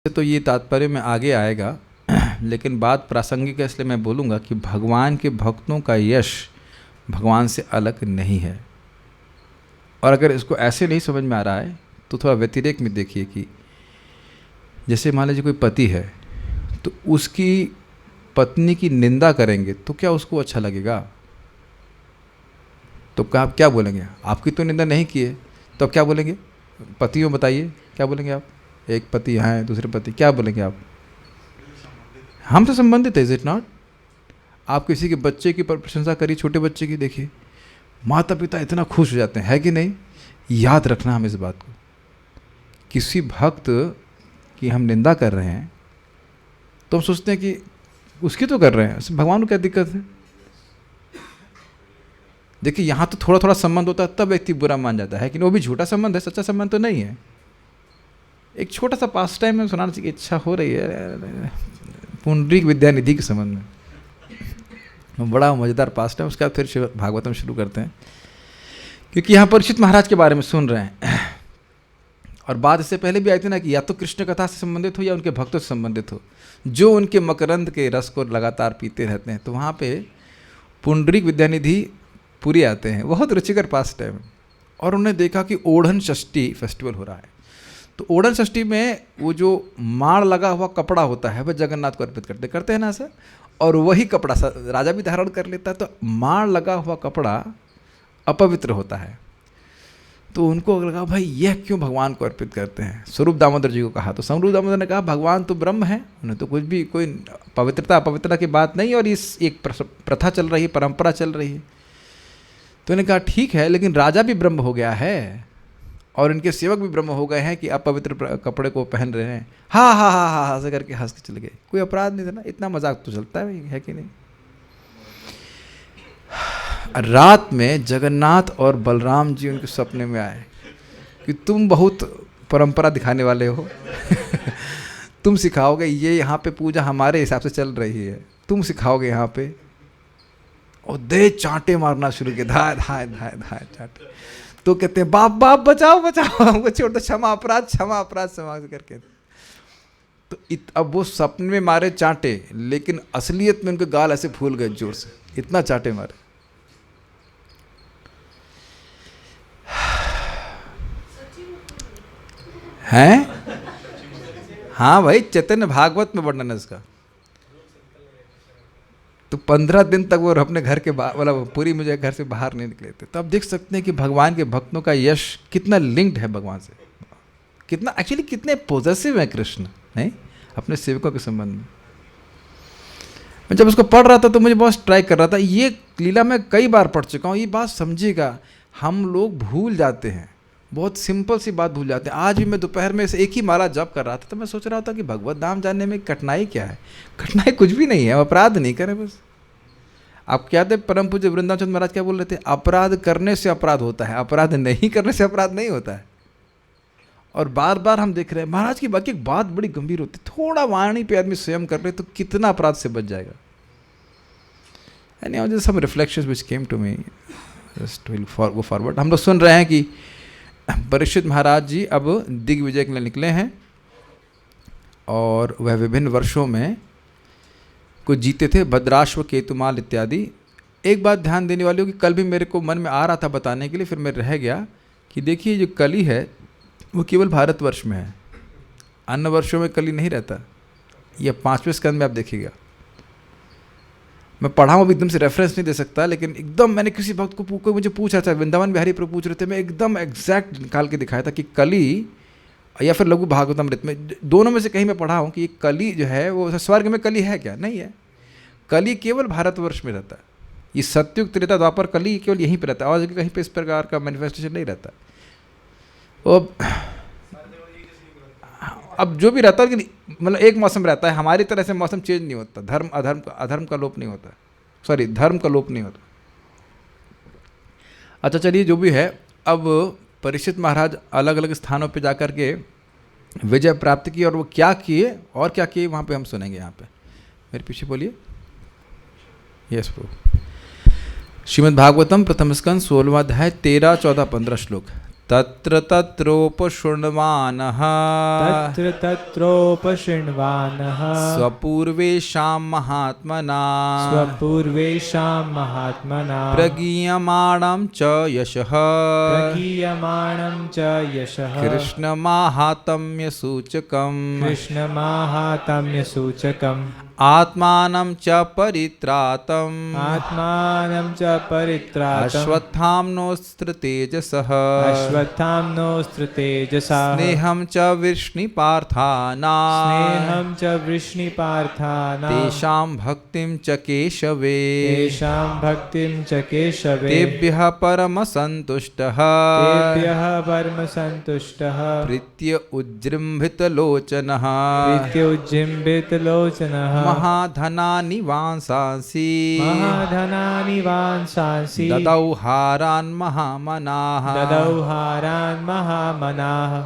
तो ये तात्पर्य में आगे आएगा, लेकिन बात प्रासंगिक है इसलिए मैं बोलूँगा कि भगवान के भक्तों का यश भगवान से अलग नहीं है। और अगर इसको ऐसे नहीं समझ में आ रहा है तो थोड़ा व्यतिरेक में देखिए कि जैसे मान लीजिए कोई पति है तो उसकी पत्नी की निंदा करेंगे तो क्या उसको अच्छा लगेगा? तो आप क्या बोलेंगे? आपकी तो निंदा नहीं की है तो अब क्या बोलेंगे? पतियों बताइए क्या बोलेंगे आप? एक पति यहाँ है, दूसरे पति, क्या बोलेंगे आप? हम तो संबंधित है, इज इट नॉट? आप किसी के बच्चे की प्रशंसा करिए, छोटे बच्चे की, देखिए माता पिता इतना खुश हो जाते हैं, है कि नहीं? याद रखना हम इस बात को, किसी भक्त की हम निंदा कर रहे हैं तो हम सोचते हैं कि उसकी तो कर रहे हैं, भगवान को क्या दिक्कत है? देखिए यहाँ तो थोड़ा थोड़ा संबंध होता है तब व्यक्ति बुरा मान जाता है कि वो भी झूठा संबंध है, सच्चा संबंध तो नहीं है। एक छोटा सा पास टाइम में सुनाने की इच्छा हो रही है, पुंडरीक विद्यानिधि के संबंध में, बड़ा मज़ेदार पास टाइम। उसके बाद फिर भागवतम शुरू करते हैं, क्योंकि यहाँ परीक्षित महाराज के बारे में सुन रहे हैं। और बात इससे पहले भी आई थी ना कि या तो कृष्ण कथा से संबंधित हो या उनके भक्तों से संबंधित हो, जो उनके मकरंद के रस को लगातार पीते रहते हैं। तो वहाँ पे पुंडरीक विद्यानिधि पूरी आते हैं, बहुत रुचिकर पास टाइम। और उन्होंने देखा कि ओढ़न षष्ठी फेस्टिवल हो रहा है, तो ओढ़न षष्ठी में वो जो माड़ लगा हुआ कपड़ा होता है वह जगन्नाथ को अर्पित करते हैं ना सर। और वही कपड़ा राजा भी धारण कर लेता है, तो माड़ लगा हुआ कपड़ा अपवित्र होता है। तो उनको लगा भाई यह क्यों भगवान को अर्पित करते हैं। स्वरूप दामोदर जी को कहा, तो स्वरूप दामोदर ने कहा भगवान तो ब्रह्म है, उन्हें तो कुछ भी कोई पवित्रता अपवित्रता की बात नहीं, और इस एक प्रथा चल रही है, परंपरा चल रही है। तो उन्होंने कहा ठीक है, लेकिन राजा भी ब्रह्म हो गया है और इनके सेवक भी ब्रह्म हो गए हैं कि अपवित्र कपड़े को पहन रहे हैं। हाँ हाँ हाँ हाँ हाँ से करके हंस के चले गए, कोई अपराध नहीं था ना, इतना मजाक तो चलता है कि नहीं। रात में जगन्नाथ और बलराम जी उनके सपने में आए कि तुम बहुत परंपरा दिखाने वाले हो तुम सिखाओगे, ये यहाँ पे पूजा हमारे हिसाब से चल रही है, तुम सिखाओगे यहाँ पे। और दे चांटे मारना शुरू किए, धाय धाय धाय धाय चांटे। तो कहते हैं बाप बाप बचाओ बचाओ, हमको छोड़ दो, क्षमा अपराध क्षमा करके। तो अब वो सपने में मारे चांटे, लेकिन असलियत में उनके गाल ऐसे फूल गए जोर से, इतना चांटे मारे। हैं? हाँ भाई, चैतन्य भागवत में वर्णन है इसका। तो 15 दिन तक वो अपने घर के मतलब पूरी मुझे घर से बाहर नहीं निकले थे। तो आप देख सकते हैं कि भगवान के भक्तों का यश कितना लिंक्ड है भगवान से, कितना एक्चुअली कितने पॉजिटिव है कृष्ण नहीं अपने सेवकों के संबंध में। मैं जब उसको पढ़ रहा था तो मुझे बहुत स्ट्राइक कर रहा था, ये लीला मैं कई बार पढ़ चुका हूँ। ये बात समझिएगा, हम लोग भूल जाते हैं, बहुत सिंपल सी बात भूल जाते हैं। आज भी मैं दोपहर में से एक ही माला जप कर रहा था, तो मैं सोच रहा था कि भगवत धाम जानने में कठिनाई क्या है। कठिनाई कुछ भी नहीं है, अपराध नहीं करें बस। आप क्या थे, परम पूज्य वृंदावन चंद्र महाराज क्या बोल रहे थे? अपराध करने से अपराध होता है, अपराध नहीं करने से अपराध नहीं होता है। और बार बार हम देख रहे हैं महाराज की बाकी एक बात बड़ी गंभीर होती है, थोड़ा वाणी पे आदमी स्वयं कर रहे तो कितना अपराध से बच जाएगा। Any just some reflections which came to me, just will go forward. हम लोग सुन रहे हैं कि परीक्षित महाराज जी अब दिग्विजय के लिए निकले हैं और वह विभिन्न वर्षों में कुछ जीते थे, भद्राश्व, केतुमाल इत्यादि। एक बात ध्यान देने वाली हो कि कल भी मेरे को मन में आ रहा था बताने के लिए, फिर मैं रह गया कि देखिए जो कली है वो केवल भारतवर्ष में है, अन्य वर्षों में कली नहीं रहता। यह 5वें स्कंद में आप देखिएगा, मैं पढ़ा हूँ, एकदम से रेफरेंस नहीं दे सकता, लेकिन एकदम मैंने किसी भक्त को कोई मुझे पूछ रहा था, वृंदावन बिहारी प्रभु पूछ रहे थे, मैं एकदम एग्जैक्ट निकाल के दिखाया था कि कली या फिर लघु भागवतमृत में, दोनों में से कहीं मैं पढ़ा हूँ कि कली जो है वो स्वर्ग में कली है क्या? नहीं है, कली केवल भारतवर्ष में रहता है। ये सत्युग त्रेता द्वापर कली केवल यहीं पर रहता है, और कहीं पे इस प्रकार का मैनिफेस्टेशन नहीं रहता। अब जो भी रहता है कि मतलब एक मौसम रहता है, हमारी तरह से मौसम चेंज नहीं होता, अधर्म का लोप नहीं होता, सॉरी धर्म का लोप नहीं होता। अच्छा चलिए जो भी है, अब परीक्षित महाराज अलग अलग स्थानों पे जाकर के विजय प्राप्त की, और वो क्या किए और क्या किए वहाँ पे हम सुनेंगे। यहाँ पे मेरे पीछे बोलिए। यस प्रभु। श्रीमद् भागवतम प्रथम स्कंद 16वां अध्याय 13, 14, 15 श्लोक। तत्र तत्रोपशृण्वानः तत्र तत्रोपशृण्वानः स्वपूर्वेषां महात्मना स्वपूर्वेषां महात्मना प्रगीयमाणं च यशः प्रगीयमाणं च यशः कृष्णमाहात्म्यसूचकम् कृष्णमाहात्म्यसूचकम् आत्मानं च परित्रातम् आत्मानं च परित्रातम् अश्वत्थाम्नोऽस्त्रतेजसः अश्वत्थाम्नोऽस्त्रतेजसा स्नेहं च वृष्णिपार्थानां स्नेहं च वृष्णिपार्थानां तेषां भक्तिं च केशवे तेषां भक्तिं च केशवे तेभ्यः परमसन्तुष्टः तेभ्यः परमसन्तुष्टः प्रीत्य उज्जृम्भितलोचनः प्रीत्युज्जिम्बितलोचनः महाधनानि वांसांसि महाधनानि वांसांसि ददौ हारान् महामनाः ददौ हारान् महामनाः।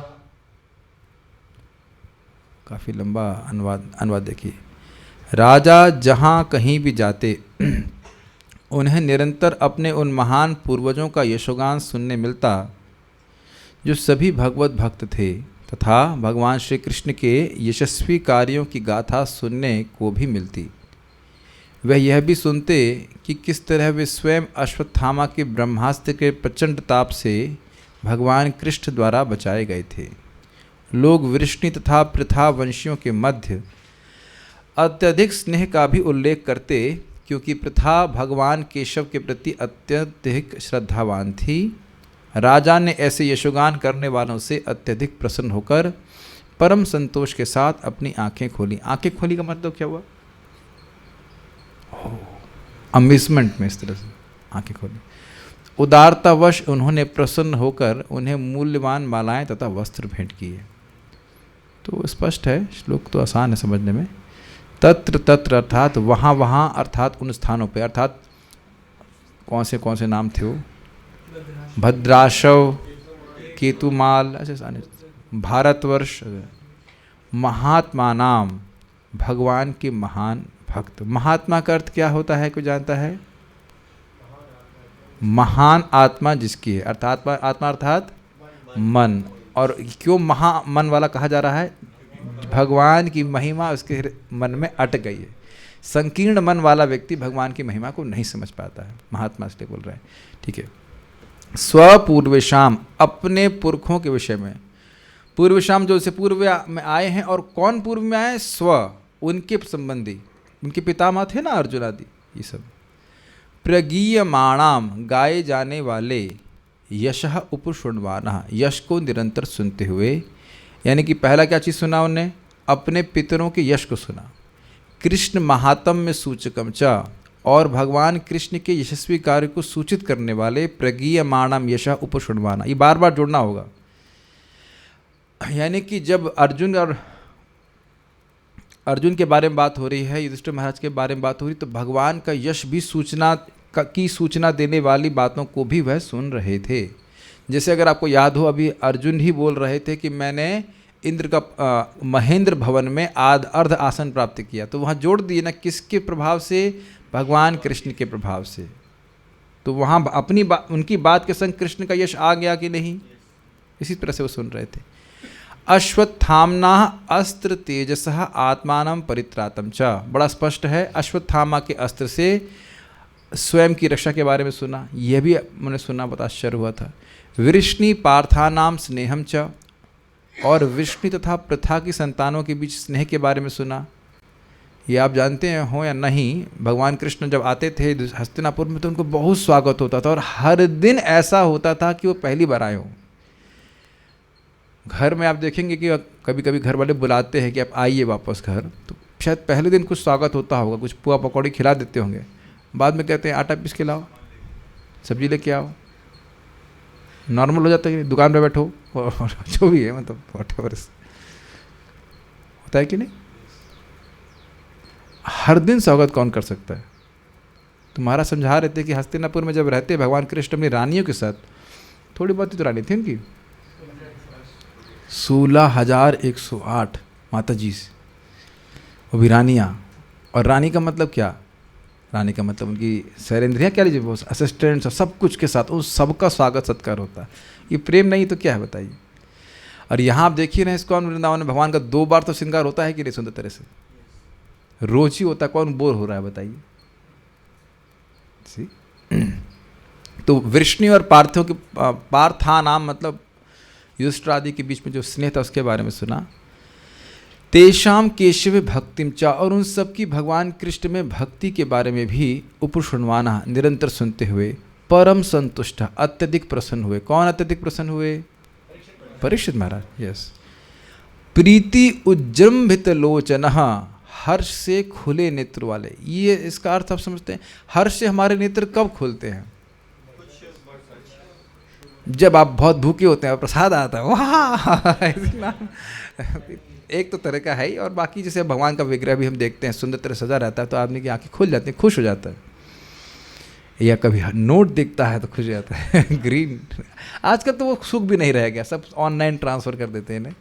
काफ़ी लंबा अनुवाद देखिए। राजा जहाँ कहीं भी जाते उन्हें निरंतर अपने उन महान पूर्वजों का यशोगान सुनने मिलता जो सभी भगवत भक्त थे, तथा भगवान श्री कृष्ण के यशस्वी कार्यों की गाथा सुनने को भी मिलती। वह यह भी सुनते कि किस तरह वे स्वयं अश्वत्थामा के ब्रह्मास्त्र के प्रचंड ताप से भगवान कृष्ण द्वारा बचाए गए थे। लोग वृष्णि तथा पृथा वंशियों के मध्य अत्यधिक स्नेह का भी उल्लेख करते, क्योंकि पृथा भगवान केशव के प्रति अत्यधिक श्रद्धावान थी। राजा ने ऐसे यशोगान करने वालों से अत्यधिक प्रसन्न होकर परम संतोष के साथ अपनी आंखें खोली। आंखें खोली का मतलब क्या हुआ? अम्यूजमेंट में इस तरह से आंखें खोली। उदारतावश उन्होंने प्रसन्न होकर उन्हें मूल्यवान मालाएं तथा वस्त्र भेंट किए। तो स्पष्ट है, श्लोक तो आसान है समझने में। तत्र तत्र अर्थात वहाँ वहाँ, अर्थात उन स्थानों पे, अर्थात कौन से नाम थे वो? भद्राशव, केतुमाल, ऐसे सारे, भारतवर्ष। महात्मा नाम, भगवान के महान भक्त। महात्मा का अर्थ क्या होता है, कोई जानता है? महान आत्मा जिसकी है, अर्थात आत्मा अर्थात मन। और क्यों मन वाला कहा जा रहा है? भगवान की महिमा उसके मन में अटक गई है। संकीर्ण मन वाला व्यक्ति भगवान की महिमा को नहीं समझ पाता है। महात्मा इसलिए बोल रहे हैं, ठीक है। स्वपूर्वेशाम, अपने पुरखों के विषय में। पूर्वेशाम जो से पूर्व में आए हैं, और कौन पूर्व में आए? स्व, उनके संबंधी, उनके पितामह थे ना, अर्जुन आदि, ये सब। प्रगीयमाणाम, गाए जाने वाले। यशः उपशृण्वानः, यश को निरंतर सुनते हुए। यानी कि पहला क्या चीज़ सुना उन्हें? अपने पितरों के यश को सुना। कृष्ण महात्म्य सूचकम च, और भगवान कृष्ण के यशस्वी कार्य को सूचित करने वाले। प्रगीयमाणम यशः उपशृण्वानः, ये बार बार जोड़ना होगा। यानी कि जब अर्जुन के बारे में बात हो रही है, युधिष्ठिर महाराज के बारे में बात हो रही, तो भगवान का यश भी सूचना देने वाली बातों को भी वह सुन रहे थे। जैसे अगर आपको याद हो, अभी अर्जुन ही बोल रहे थे कि मैंने इंद्र का महेंद्र भवन में अर्ध आसन प्राप्त किया, तो वहाँ जोड़ दिए ना, किसके प्रभाव से? भगवान कृष्ण के प्रभाव से। तो वहाँ उनकी बात के संग कृष्ण का यश आ गया कि नहीं? इसी तरह से वो सुन रहे थे। अश्वत्थाम्ना अस्त्र तेजसः आत्मानं परित्रातम च, बड़ा स्पष्ट है। अश्वत्थामा के अस्त्र से स्वयं की रक्षा के बारे में सुना, यह भी मैंने सुना, बता आश्चर्य हुआ था। वृष्णि पार्थानाम स्नेहम च, और वृष्णि तथा पृथा की संतानों के बीच स्नेह के बारे में सुना। ये आप जानते हैं हो या नहीं, भगवान कृष्ण जब आते थे हस्तिनापुर में तो उनको बहुत स्वागत होता था, और हर दिन ऐसा होता था कि वो पहली बार आए हों। घर में आप देखेंगे कि कभी कभी घर वाले बुलाते हैं कि आप आइए वापस घर, तो शायद पहले दिन कुछ स्वागत होता होगा, कुछ पुआ पकौड़ी खिला देते होंगे, बाद में कहते हैं आटा पीस के लाओ, सब्जी लेके आओ, नॉर्मल हो जाता है कि दुकान पे बैठो, जो भी है, मतलब व्हाटएवर होता है कि नहीं। हर दिन स्वागत कौन कर सकता है? तुम्हारा समझा रहे थे कि हस्तिनापुर में जब रहते भगवान कृष्ण अपनी रानियों के साथ, थोड़ी बहुत ही तो रानी थी उनकी, 16,108 माता जी, वो भी रानियाँ। और रानी का मतलब क्या? रानी का मतलब उनकी शैलेंद्रियाँ क्या लीजिए, वो असिस्टेंट्स और सब कुछ के साथ उस सबका स्वागत सत्कार होता है। ये प्रेम नहीं तो क्या है बताइए। और यहाँ आप देखिए ना, इस्कॉन वृंदावन में भगवान का 2 बार तो श्रृंगार होता है कि नहीं सुंदर तरह से, रोज ही होता है, कौन बोर हो रहा है बताइए। तो वृष्णि और पार्थियों के पार्था नाम मतलब युधिष्ठिर आदि के बीच में जो स्नेह था उसके बारे में सुना। तेषाम केशव भक्तिम चा, और उन सब की भगवान कृष्ण में भक्ति के बारे में भी उपशुण्वाना निरंतर सुनते हुए परम संतुष्ट अत्यधिक प्रसन्न हुए। कौन अत्यधिक प्रसन्न हुए? परीक्षित महाराज। यस। प्रीति उज्जृंभित लोचन, हर्ष से खुले नेत्र वाले। ये इसका अर्थ आप समझते हैं? हर्ष से हमारे नेत्र कब खुलते हैं? जब आप बहुत भूखे होते हैं और प्रसाद आता है, वाह। एक तो तरह का है ही, और बाकी जैसे भगवान का विग्रह भी हम देखते हैं सुंदर तरह सजा रहता है तो आदमी की आंखें खुल जाती हैं, खुश हो जाता है। या कभी नोट दिखता है तो खुश हो जाता है ग्रीन। आजकल तो वो सुख भी नहीं रह गया, सब ऑनलाइन ट्रांसफ़र कर देते हैं ना।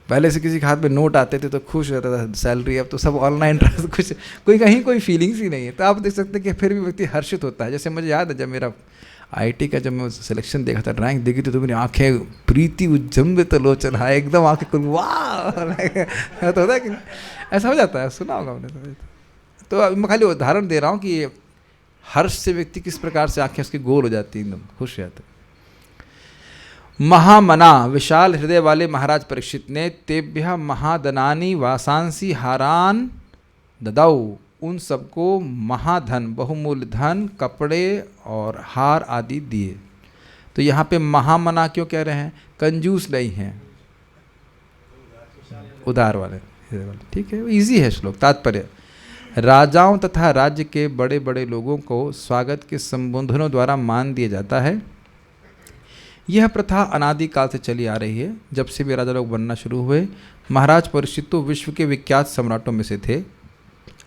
पहले से किसी के हाथ में नोट आते थे तो खुश रहता था सैलरी, अब तो सब ऑनलाइन ट्रांसफर, कुछ कोई कहीं कोई फीलिंग्स ही नहीं है। तो आप देख सकते हैं कि फिर भी व्यक्ति हर्षित होता है। जैसे मुझे याद है जब मेरा आईटी का जब मैं सिलेक्शन देखा था, ड्राइंग देखी थी तो मेरी आंखें प्रीति उज्जृंभित लोचन, हाँ एकदम आंखें खुल, वाह। तो होता है कि ऐसा हो जाता है, सुना होगा हमने। तो मैं खाली उदाहरण दे रहा हूँ कि हर्ष से व्यक्ति किस प्रकार से आंखें उसकी गोल हो जाती हैं, एकदम खुश रहते। महामना, विशाल हृदय वाले महाराज परीक्षित ने तेभ्य महाधनानी वासांसी हारान ददाऊ, उन सबको महाधन बहुमूल्य धन कपड़े और हार आदि दिए। तो यहाँ पे महामना क्यों कह रहे हैं? कंजूस नहीं हैं, उदार वाले। ठीक है, इजी है श्लोक। तात्पर्य, राजाओं तथा राज्य के बड़े बड़े लोगों को स्वागत के संबोधनों द्वारा मान दिया जाता है। यह प्रथा अनादिकाल से चली आ रही है, जब से भी राजा लोग बनना शुरू हुए। महाराज परीक्षित तो विश्व के विख्यात सम्राटों में से थे,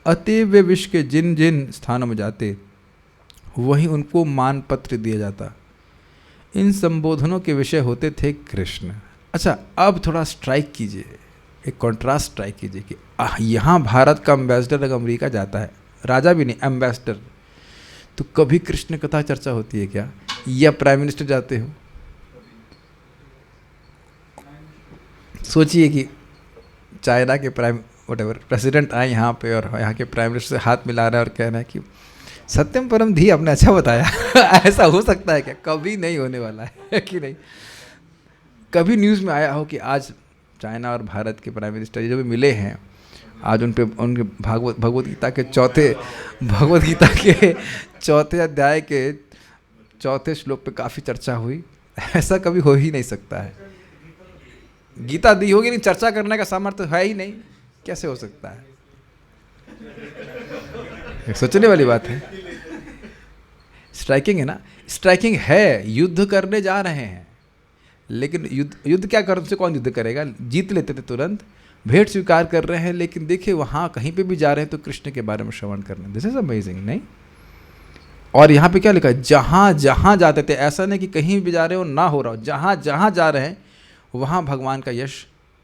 अतएव वे विश्व के जिन जिन स्थानों में जाते वहीं उनको मान पत्र दिया जाता। इन संबोधनों के विषय होते थे कृष्ण। अच्छा, अब थोड़ा स्ट्राइक कीजिए, एक कॉन्ट्रास्ट स्ट्राइक कीजिए कि यहाँ भारत का एम्बेसडर अगर अमेरिका जाता है, राजा भी नहीं एम्बेसडर, तो कभी कृष्ण कथा चर्चा होती है क्या? या प्राइम मिनिस्टर जाते हो? सोचिए कि चाइना के प्रेसिडेंट आए यहाँ पे और यहाँ के प्राइम मिनिस्टर से हाथ मिला रहे हैं और कह रहे हैं कि सत्यम परम धी, आपने अच्छा बताया। ऐसा हो सकता है क्या? कभी नहीं होने वाला है कि नहीं? कभी न्यूज़ में आया हो कि आज चाइना और भारत के प्राइम मिनिस्टर जो भी मिले हैं, आज उन पे उनके भगवत गीता के चौथे अध्याय के चौथे श्लोक पे काफ़ी चर्चा हुई। ऐसा कभी हो ही नहीं सकता है। गीता दी होगी नहीं, चर्चा करने का सामर्थ्य है ही नहीं, कैसे हो सकता है? एक सोचने वाली बात है। स्ट्राइकिंग है ना, स्ट्राइकिंग है। युद्ध करने जा रहे हैं, लेकिन युद्ध क्या कर, उनसे कौन युद्ध करेगा? जीत लेते थे तुरंत। भेंट स्वीकार कर रहे हैं, लेकिन देखिए वहाँ कहीं पे भी जा रहे हैं तो कृष्ण के बारे में श्रवण करने। दिस इज अमेजिंग, नहीं? और यहाँ पे क्या लिखा है? जहाँ जहाँ जाते थे, ऐसा नहीं कि कहीं भी जा रहे हो ना हो रहा हो, जहाँ जहाँ जा रहे हैं वहाँ भगवान का यश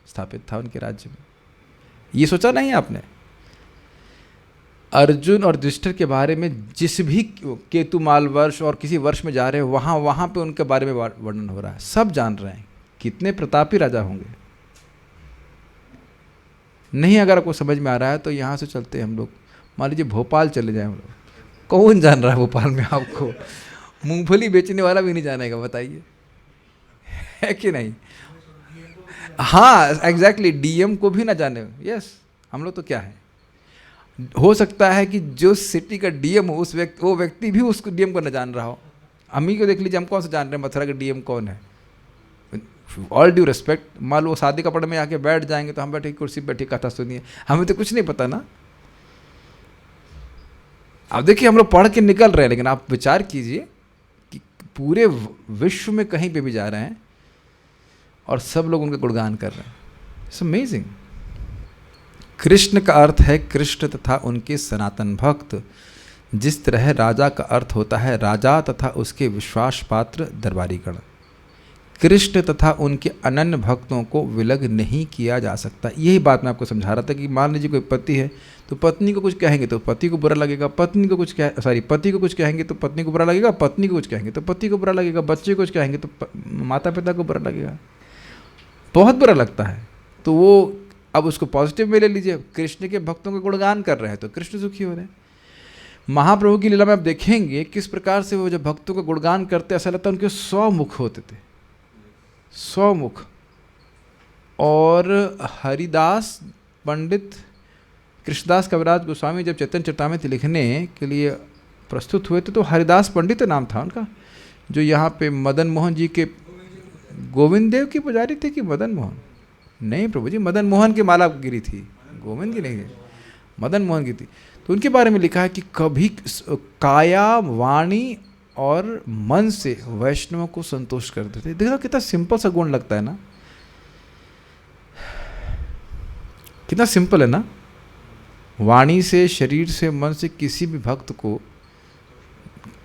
स्थापित था उनके राज्य में। ये सोचा नहीं आपने? अर्जुन और युधिष्ठिर के बारे में जिस भी केतुमाल वर्ष और किसी वर्ष में जा रहे हो, वहाँ पे उनके बारे में वर्णन हो रहा है, सब जान रहे हैं। कितने प्रतापी राजा होंगे। नहीं अगर आपको समझ में आ रहा है तो यहाँ से चलते हैं हम लोग, मान लीजिए भोपाल चले जाएं हम लोग। कौन जान रहा है भोपाल में आपको? मूंगफली बेचने वाला भी नहीं जानेगा, बताइए, है कि नहीं? हाँ एग्जैक्टली, डीएम को भी ना जाने। यस, हम लोग तो क्या है, हो सकता है कि जो सिटी का डीएम हो वो व्यक्ति भी उस डीएम को न जान रहा हो। हम ही को देख लीजिए, हम कौन सा जान रहे हैं मथुरा का डीएम कौन है? ऑल ड्यू रिस्पेक्ट, मान लो शादी कपड़े में आके बैठ जाएंगे तो हम बैठे कुर्सी बैठी कथा सुनिए, हमें तो कुछ नहीं पता ना। अब देखिए हम लोग पढ़ के निकल रहे हैं, लेकिन आप विचार कीजिए कि पूरे विश्व में कहीं पे भी जा रहे हैं और सब लोग उनका गुणगान कर रहे हैं। It's amazing. कृष्ण का अर्थ है कृष्ण तथा उनके सनातन भक्त। जिस तरह राजा का अर्थ होता है राजा तथा उसके विश्वास पात्र दरबारीगण, कृष्ण तथा उनके अनन्य भक्तों को विलग नहीं किया जा सकता। यही बात मैं आपको समझा रहा था कि मान लीजिए कोई पति है तो पत्नी को कुछ कहेंगे तो पति को बुरा लगेगा, पत्नी को कुछ पति को कुछ कहेंगे तो पत्नी को बुरा लगेगा, पत्नी को कुछ कहेंगे तो पति को बुरा लगेगा, बच्चे को कुछ कहेंगे तो माता पिता को बुरा लगेगा, बहुत बुरा लगता है। तो वो अब उसको पॉजिटिव में ले लीजिए, कृष्ण के भक्तों का गुणगान कर रहे हैं तो कृष्ण सुखी हो रहे हैं। महाप्रभु की लीला में आप देखेंगे किस प्रकार से वो जब भक्तों का गुणगान करते ऐसा लगता है उनके 100 मुख होते थे, 100 मुख। और हरिदास पंडित कृष्णदास कविराज गोस्वामी जब चैतन्य चरितामृत लिखने के लिए प्रस्तुत हुए थे तो हरिदास पंडित नाम था उनका, जो यहाँ पे मदन मोहन जी के, गोविंद देव के पुजारी थे कि मदन मोहन? नहीं प्रभु जी, मदन मोहन की माला गिरी थी, गोविंद की नहीं, मदन मोहन की थी। तो उनके बारे में लिखा है कि कभी काया वाणी और मन से वैष्णवों को संतुष्ट करते थे। देखो कितना सिंपल सा गुण लगता है ना, कितना सिंपल है ना। वाणी से, शरीर से, मन से किसी भी भक्त को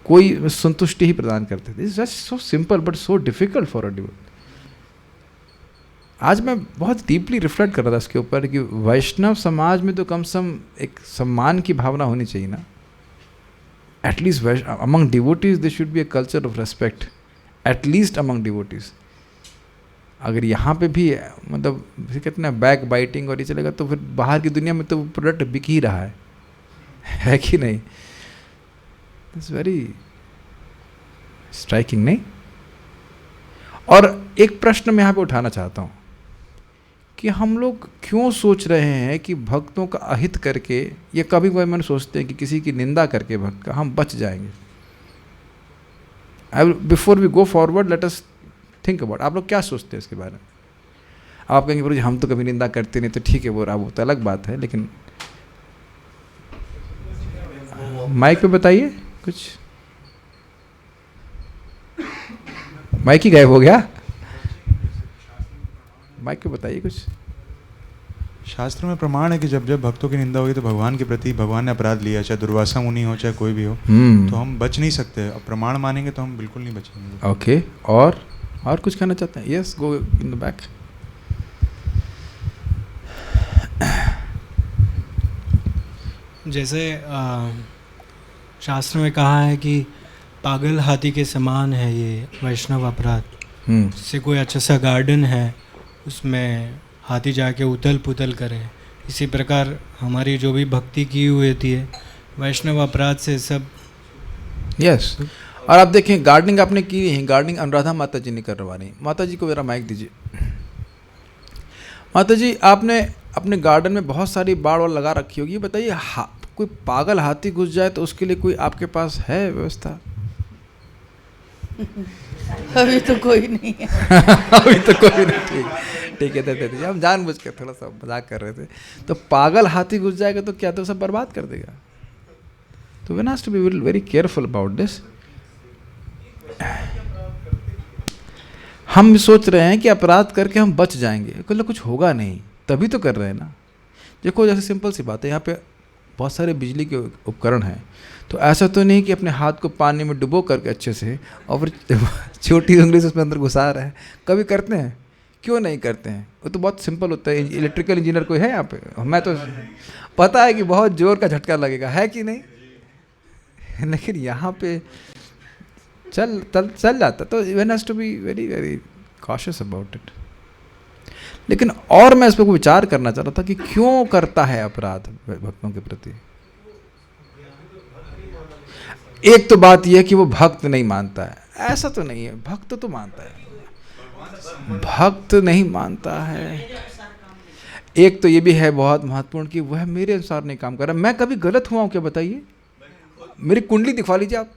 कोई संतुष्टि ही प्रदान करते थे। It's just so simple but so difficult for a devotee. आज मैं बहुत डीपली रिफ्लेक्ट कर रहा था इसके ऊपर कि वैष्णव समाज में तो कम से कम एक सम्मान की भावना होनी चाहिए ना। At least among devotees they should be a culture of respect, at least among devotees. अगर यहाँ पे भी मतलब कहते हैं बैक बाइटिंग और ये चलेगा तो फिर बाहर की दुनिया में तो प्रोडक्ट बिक ही रहा है कि नहीं? इट्स वेरी स्ट्राइकिंग, नहीं? और एक प्रश्न मैं यहाँ पे उठाना चाहता हूँ कि हम लोग क्यों सोच रहे हैं कि भक्तों का अहित करके, ये कभी कभी मैंने सोचते हैं कि किसी की निंदा करके भक्त का हम बच जाएंगे। Before we go forward let us think about. आप लोग क्या सोचते हैं इसके बारे में? आप कहेंगे प्रभु जी हम तो कभी निंदा करते नहीं, तो ठीक है वो तो अलग बात है, लेकिन माइक पे बताइए कुछ। माइक ही गायब हो गया, माइक पे बताइए कुछ। शास्त्र में प्रमाण है कि जब जब भक्तों की निंदा होगी तो भगवान के प्रति भगवान ने अपराध लिया, चाहे दुर्वासा मुनि हो चाहे कोई भी हो, तो हम बच नहीं सकते। अब प्रमाण मानेंगे तो हम बिल्कुल नहीं बचेंगे। ओके, और कुछ कहना चाहते हैं? Yes, go in the back. जैसे शास्त्र में कहा है कि पागल हाथी के समान है ये वैष्णव अपराध। जैसे कोई अच्छा सा गार्डन है, उसमें हाथी जाके उथल पुथल करे, इसी प्रकार हमारी जो भी भक्ति की हुई होती है वैष्णव अपराध से सब। यस, और आप देखें गार्डनिंग आपने की है, गार्डनिंग अनुराधा माता जी ने करवानी। माता जी को मेरा माइक दीजिए। माता जी, आपने अपने गार्डन में बहुत सारी बाड़ वाड़ लगा रखी होगी, बताइए कोई पागल हाथी घुस जाए तो उसके लिए कोई आपके पास है व्यवस्था? अभी तो कोई नहीं है। अभी तो कोई नहीं। ठीक है, दे हम जानबूझ के थोड़ा सा मजाक कर रहे थे। तो पागल हाथी घुस जाएगा तो क्या तो सब बर्बाद कर देगा। तो one has to be very careful about this. हम सोच रहे हैं कि अपराध करके हम बच जाएंगे, कुछ होगा नहीं, तभी तो कर रहे हैं ना। देखो जैसे सिंपल सी बात है, यहाँ पे बहुत सारे बिजली के उपकरण हैं, तो ऐसा तो नहीं कि अपने हाथ को पानी में डुबो करके अच्छे से और फिर छोटी उंगली से उसमें अंदर घुसा रहा है। कभी करते हैं? क्यों नहीं करते हैं? वो तो बहुत सिंपल होता है। इलेक्ट्रिकल इंजीनियर कोई है यहाँ पे? मैं तो पता है कि बहुत जोर का झटका लगेगा, है कि नहीं? लेकिन यहाँ पे चल जाता। तो one has to be very very cautious about it. लेकिन और मैं इस पर विचार करना चाह रहा था कि क्यों करता है अपराध भक्तों के प्रति। एक तो बात यह है कि वो भक्त नहीं मानता है, ऐसा तो नहीं है, भक्त तो मानता है, भक्त नहीं मानता है। एक तो ये भी है बहुत महत्वपूर्ण कि वह मेरे अनुसार नहीं काम कर रहा। मैं कभी गलत हुआ हूँ क्या बताइए? मेरी कुंडली दिखवा लीजिए आप,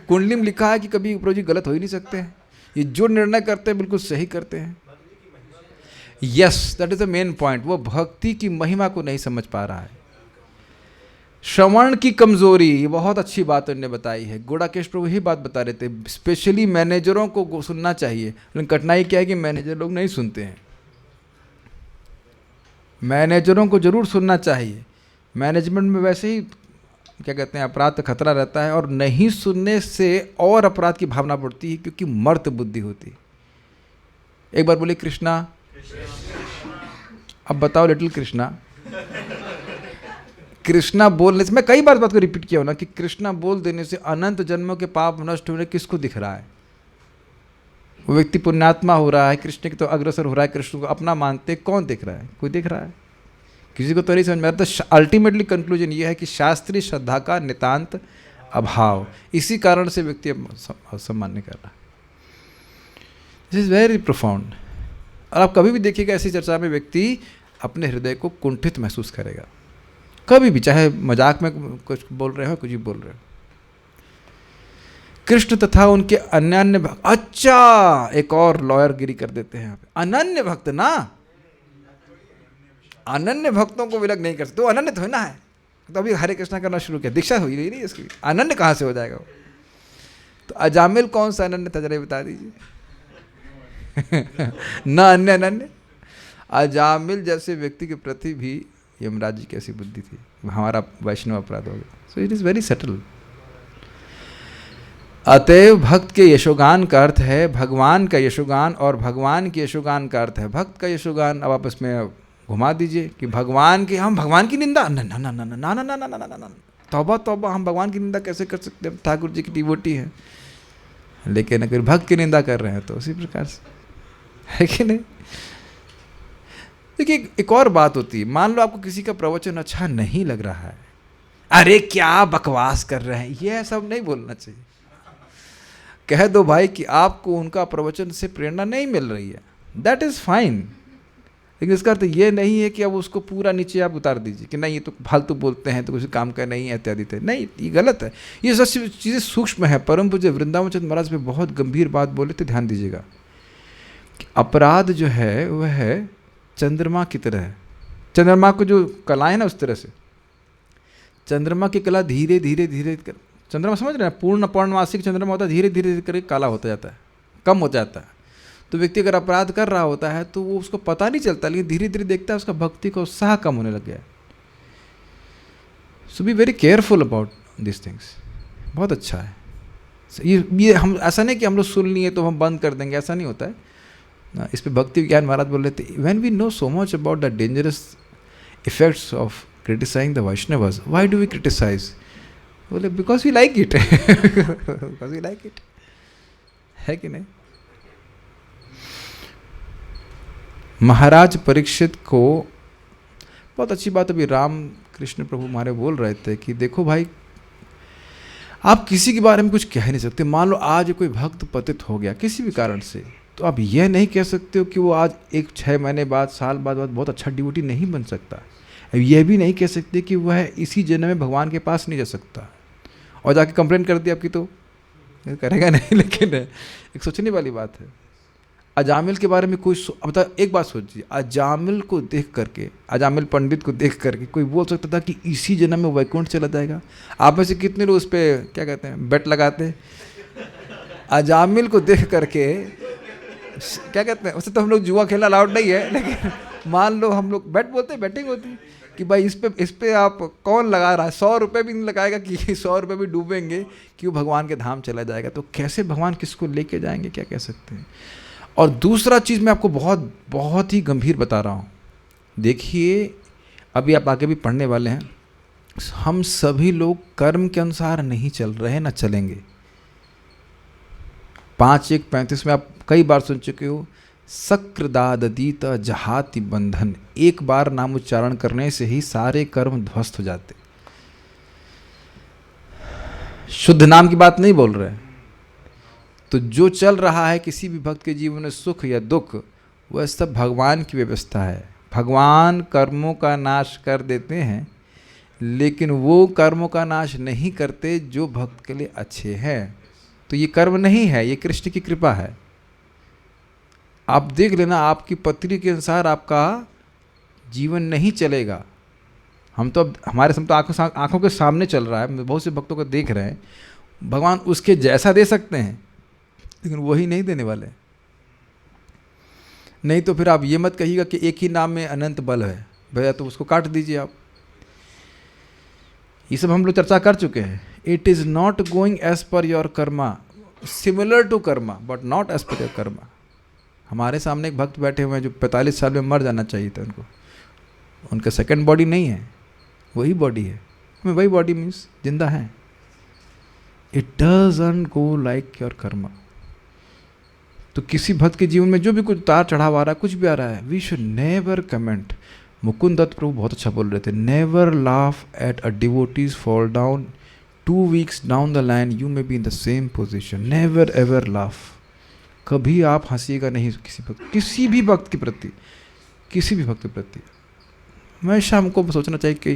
कुंडली में लिखा है कि कभी प्रभु जी गलत हो ही नहीं सकते हैं, ये जो निर्णय करते हैं बिल्कुल सही करते हैं। Yes, that is the main point. वो भक्ति की महिमा को नहीं समझ पा रहा है। श्रवण की कमजोरी, ये बहुत अच्छी बात उन्होंने बताई है। गुड़ाकेश प्रभु ही बात बता रहे थे, स्पेशली मैनेजरों को सुनना चाहिए, लेकिन कठिनाई क्या है कि मैनेजर लोग नहीं सुनते हैं। मैनेजरों को जरूर सुनना चाहिए। मैनेजमेंट में वैसे ही क्या कहते हैं अपराध का खतरा रहता है, और नहीं सुनने से और अपराध की भावना बढ़ती है, क्योंकि मर्त बुद्धि होती है। एक बार बोले कृष्णा। अब बताओ लिटिल कृष्णा, कृष्णा बोलने से, मैं कई बार बात को रिपीट किया हूं ना कि कृष्णा बोल देने से अनंत जन्मों के पाप नष्ट होने किसको दिख रहा है? वो व्यक्ति पुण्यात्मा हो रहा है, कृष्ण की तो अग्रसर हो रहा है, कृष्ण को अपना मानते, कौन दिख रहा है? कोई दिख रहा है? किसी को तो नहीं समझ में आता। तो अल्टीमेटली कंक्लूजन ये है कि शास्त्रीय श्रद्धा का नितांत अभाव, इसी कारण से व्यक्ति सम्मान नहीं कर रहा। This is very profound. और आप कभी भी देखिएगा ऐसी चर्चा में व्यक्ति अपने हृदय को कुंठित महसूस करेगा, कभी भी, चाहे मजाक में कुछ बोल रहे हो, कुछ भी बोल रहे हो। कृष्ण तथा उनके अनन्य भक्त, अच्छा एक और लॉयर गिरी कर देते हैं यहाँ पे, अनन्य भक्त ना, अनन्य भक्तों को विलग नहीं कर सकते, तो अनन्य तो है ना है, तो अभी हरे कृष्णा करना शुरू किया, दीक्षा हुई नहीं इसकी, अनन्य कहाँ से हो जाएगा वो? तो अजामिल कौन सा अनन्य था, जरा बता दीजिए। ना अन्य अनन्य, अजामिल जैसे व्यक्ति के प्रति भी यमराज जी की ऐसी बुद्धि थी, हमारा वैष्णव अपराध हो गया। So it is very subtle. अतएव भक्त के यशोगान का अर्थ है भगवान का यशोगान, और भगवान के यशोगान का अर्थ है भक्त का यशोगान। अब आप इसमें घुमा दीजिए कि भगवान की, हम भगवान की निंदा, ना ना ना ना ना ना ना ना ना ना ना, तौबा तौबा, हम भगवान की निंदा कैसे कर सकते हैं? ठाकुर जी की डिवोटी है। लेकिन अगर भक्त की निंदा कर रहे हैं तो उसी प्रकार से, है कि नहीं? देखिए एक और बात होती है, मान लो आपको किसी का प्रवचन अच्छा नहीं लग रहा है, अरे क्या बकवास कर रहे हैं, ये सब नहीं बोलना चाहिए। कह दो भाई कि आपको उनका प्रवचन से प्रेरणा नहीं मिल रही है, दैट इज फाइन, लेकिन इसका अर्थ ये नहीं है कि अब उसको पूरा नीचे आप उतार दीजिए कि नहीं ये तो फालतू बोलते हैं, तो कुछ काम का नहीं है इत्यादि। नहीं, ये गलत है। ये सब चीज़ें सूक्ष्म है। परम पूज्य वृंदावन चंद्र महाराज पे बहुत गंभीर बात बोले थे, ध्यान दीजिएगा। अपराध जो है वह है चंद्रमा की तरह है। चंद्रमा को जो कला है ना, उस तरह से चंद्रमा की कला धीरे धीरे धीरे कर, चंद्रमा समझ रहे हैं, पूर्ण पौर्णमासिक चंद्रमा होता है, धीरे धीरे धीरे करके काला होता जाता है, कम हो जाता है। तो व्यक्ति अगर अपराध कर रहा होता है तो वो उसको पता नहीं चलता, लेकिन धीरे धीरे देखता है उसका भक्ति का उत्साह कम होने लग गया। So be very careful about this things. बहुत अच्छा है ये हम, ऐसा नहीं कि हम लोग सुन लिए तो हम बंद कर देंगे, ऐसा नहीं होता है। इस पे भक्ति विज्ञान महाराज बोल रहे थे, when we know so much about the dangerous effects of criticizing the Vaishnavas, why do we criticize? बोले because we like it, because we like it, है कि नहीं? महाराज परीक्षित को बहुत अच्छी बात अभी राम कृष्ण प्रभु हमारे बोल रहे थे कि देखो भाई, आप किसी के बारे में कुछ कह नहीं सकते। मान लो आज कोई भक्त पतित हो गया किसी भी कारण से, तो आप यह नहीं कह सकते हो कि वो आज 6 महीने बाद, साल बाद बहुत अच्छा डिवोटी नहीं बन सकता। यह भी नहीं कह सकते कि वह इसी जन्म में भगवान के पास नहीं जा सकता। और जाके कंप्लेंट कर दी आपकी तो करेगा नहीं। लेकिन एक सोचने वाली बात है, अजामिल के बारे में कोई अब एक बात सोचिए, अजामिल को देख करके, अजामिल पंडित को देख करके कोई बोल सकता था कि इसी जन्म में वैकुंठ चला जाएगा? आप में से कितने लोग उस पर क्या कहते हैं, बेट लगाते हैं? अजामिल को देख करके क्या कहते हैं, उससे तो हम लोग जुआ खेलना अलाउड नहीं है, लेकिन मान लो हम लोग बेट बोलते हैं, बैटिंग होती है कि भाई इस पे आप कौन लगा रहा है, 100 रुपये भी नहीं लगाएगा कि 100 रुपये भी डूबेंगे कि वो भगवान के धाम चला जाएगा। तो कैसे भगवान किसको लेके जाएंगे, क्या कह सकते हैं? और दूसरा चीज़ मैं आपको बहुत बहुत ही गंभीर बता रहा हूँ। देखिए अभी आप आगे भी पढ़ने वाले हैं, हम सभी लोग कर्म के अनुसार नहीं चल रहे, ना चलेंगे। 5:1:35 में आप कई बार सुन चुके हो, सक्रदादीत जहाति बंधन। एक बार नाम उच्चारण करने से ही सारे कर्म ध्वस्त हो जाते। शुद्ध नाम की बात नहीं बोल रहे। तो जो चल रहा है किसी भी भक्त के जीवन में, सुख या दुख, वह सब भगवान की व्यवस्था है। भगवान कर्मों का नाश कर देते हैं, लेकिन वो कर्मों का नाश नहीं करते जो भक्त के लिए अच्छे हैं। तो ये कर्म नहीं है, ये कृष्ण की कृपा है। आप देख लेना, आपकी पत्री के अनुसार आपका जीवन नहीं चलेगा। हम तो अब हमारे तो आंखों के सामने चल रहा है, बहुत से भक्तों को देख रहे हैं। भगवान उसके जैसा दे सकते हैं, लेकिन वही नहीं देने वाले। नहीं तो फिर आप ये मत कहिएगा कि एक ही नाम में अनंत बल है, भैया तो उसको काट दीजिए आप। ये सब हम लोग चर्चा कर चुके हैं। It is not going as per your karma, similar to karma but not as per your karma. हमारे सामने एक भक्त बैठे हुए हैं जो 45 साल में मर जाना चाहिए था उनको, उनका सेकंड बॉडी नहीं है, वही बॉडी है, वही बॉडी मीन्स जिंदा है। It doesn't go like your Karma. तो किसी भक्त के जीवन में जो भी कुछ उतार चढ़ाव आ रहा है, कुछ भी आ रहा है, we should never comment. Mukund Datta Prabhu बहुत अच्छा बोल रहे थे, never laugh at a devotees fall down, 2 weeks down the line you may be in the same position, never ever laugh. कभी आप हंसीएगा नहीं किसी भी भक्त के प्रति, किसी भी भक्त के प्रति। हमेशा हमको सोचना चाहिए कि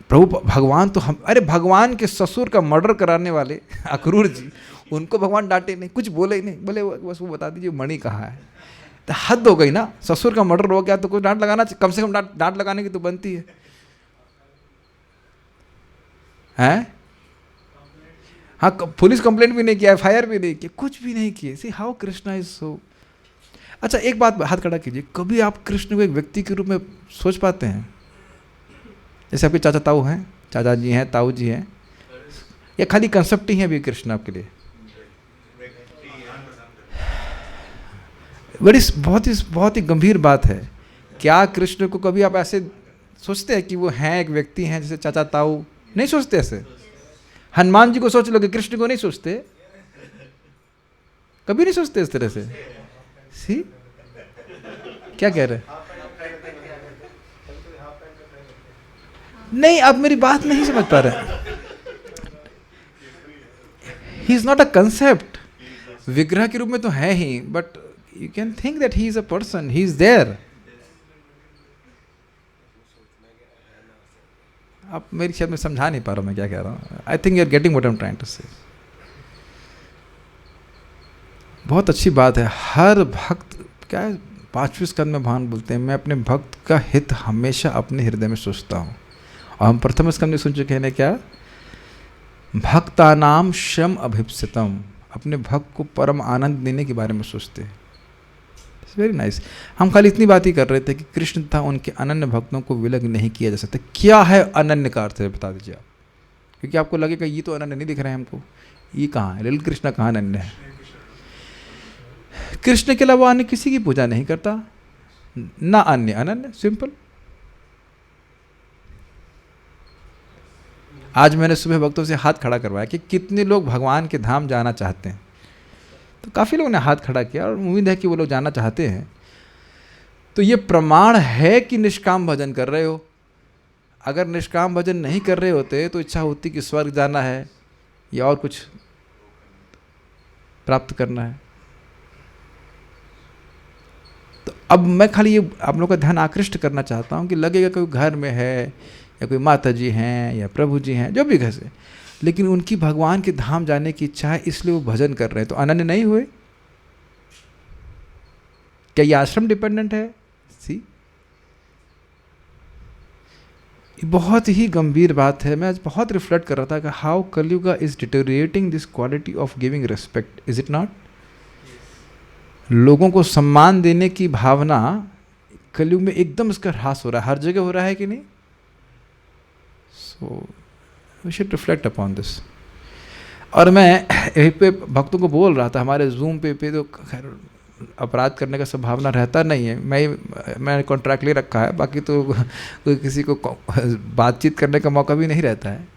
प्रभु भगवान तो हम, अरे भगवान के ससुर का मर्डर कराने वाले अक्रूर जी, उनको भगवान डांटे नहीं, कुछ बोले ही नहीं, बोले बस वो बता दीजिए मणि कहाँ है। तो हद हो गई ना, ससुर का मर्डर हो गया तो कुछ डांट लगाना, कम से कम डांट लगाने की तो बनती है, हैं? हाँ, पुलिस कंप्लेंट भी नहीं किया, FIR भी नहीं किया, कुछ भी नहीं किए। See how Krishna is so. अच्छा एक बात हाथ खड़ा कीजिए, कभी आप कृष्ण को एक व्यक्ति के रूप में सोच पाते हैं? जैसे आपके चाचा ताऊ हैं, चाचा जी हैं, ताऊ जी हैं, या खाली कंसेप्ट ही है भी कृष्ण आपके लिए? बहुत ही गंभीर बात है। क्या कृष्ण को कभी आप ऐसे सोचते हैं कि वो हैं, एक व्यक्ति हैं जैसे चाचा ताऊ? नहीं सोचते ऐसे। हनुमान जी को सोच लोगे, कृष्ण को नहीं सोचते, कभी नहीं सोचते इस तरह से। सी क्या कह रहे हैं? नहीं, आप मेरी बात नहीं समझ पा रहे। He is not a concept, विग्रह के रूप में तो है ही, but you can think that he is a person, he is there. आप मेरी शायद मैं समझा नहीं पा रहा हूँ मैं क्या कह रहा हूँ। I think you are getting what I am trying to say. बहुत अच्छी बात है। हर भक्त, क्या है 5वें स्कंद में भगवान बोलते हैं, मैं अपने भक्त का हित हमेशा अपने हृदय में सोचता हूँ। और हम प्रथम स्कंद में सुन चुके हैं क्या? भक्तानाम शम अभिप्सितम, अपने भक्त को परम आनंद देने के बारे में सोचते हैं। Very nice. हम खाली इतनी बात ही कर रहे थे कि कृष्ण तथा उनके अनन्य भक्तों को विलग नहीं किया जा सकता। क्या है अनन्य का अर्थ है बता दीजिए आप, क्योंकि आपको लगेगा ये तो अनन्य नहीं दिख रहा है हमको, ये कहाँ है? ललित कृष्ण कहाँ अनन्य है? कृष्ण के अलावा अन्य किसी की पूजा नहीं करता, ना अन्य अनन्य, सिंपल। आज मैंने सुबह भक्तों से हाथ खड़ा करवाया कि कितने लोग भगवान के धाम जाना चाहते हैं, तो काफ़ी लोगों ने हाथ खड़ा किया और उम्मीद है कि वो लोग जाना चाहते हैं। तो ये प्रमाण है कि निष्काम भजन कर रहे हो। अगर निष्काम भजन नहीं कर रहे होते तो इच्छा होती कि स्वर्ग जाना है या और कुछ प्राप्त करना है। तो अब मैं खाली ये आप लोगों का ध्यान आकृष्ट करना चाहता हूँ कि लगेगा कोई घर में है या कोई माता जी हैं या प्रभु जी हैं, जो भी घर से, लेकिन उनकी भगवान के धाम जाने की इच्छा है इसलिए वो भजन कर रहे हैं, तो अनन्य नहीं हुए? क्या ये आश्रम डिपेंडेंट है? सी, बहुत ही गंभीर बात है। मैं आज बहुत रिफ्लेक्ट कर रहा था कि how Kalyuga is deteriorating this quality of giving respect, is it not? लोगों को सम्मान देने की भावना कलयुग में एकदम इसका ह्रास हो रहा है, हर जगह हो रहा है कि नहीं? So we should reflect upon this. और मैं यहीं पे भक्तों को बोल रहा था, हमारे जूम पे तो खैर अपराध करने का संभावना रहता नहीं है, मैंने कॉन्ट्रैक्ट ले रखा है, बाकी तो कोई किसी को बातचीत करने का मौका भी नहीं रहता है।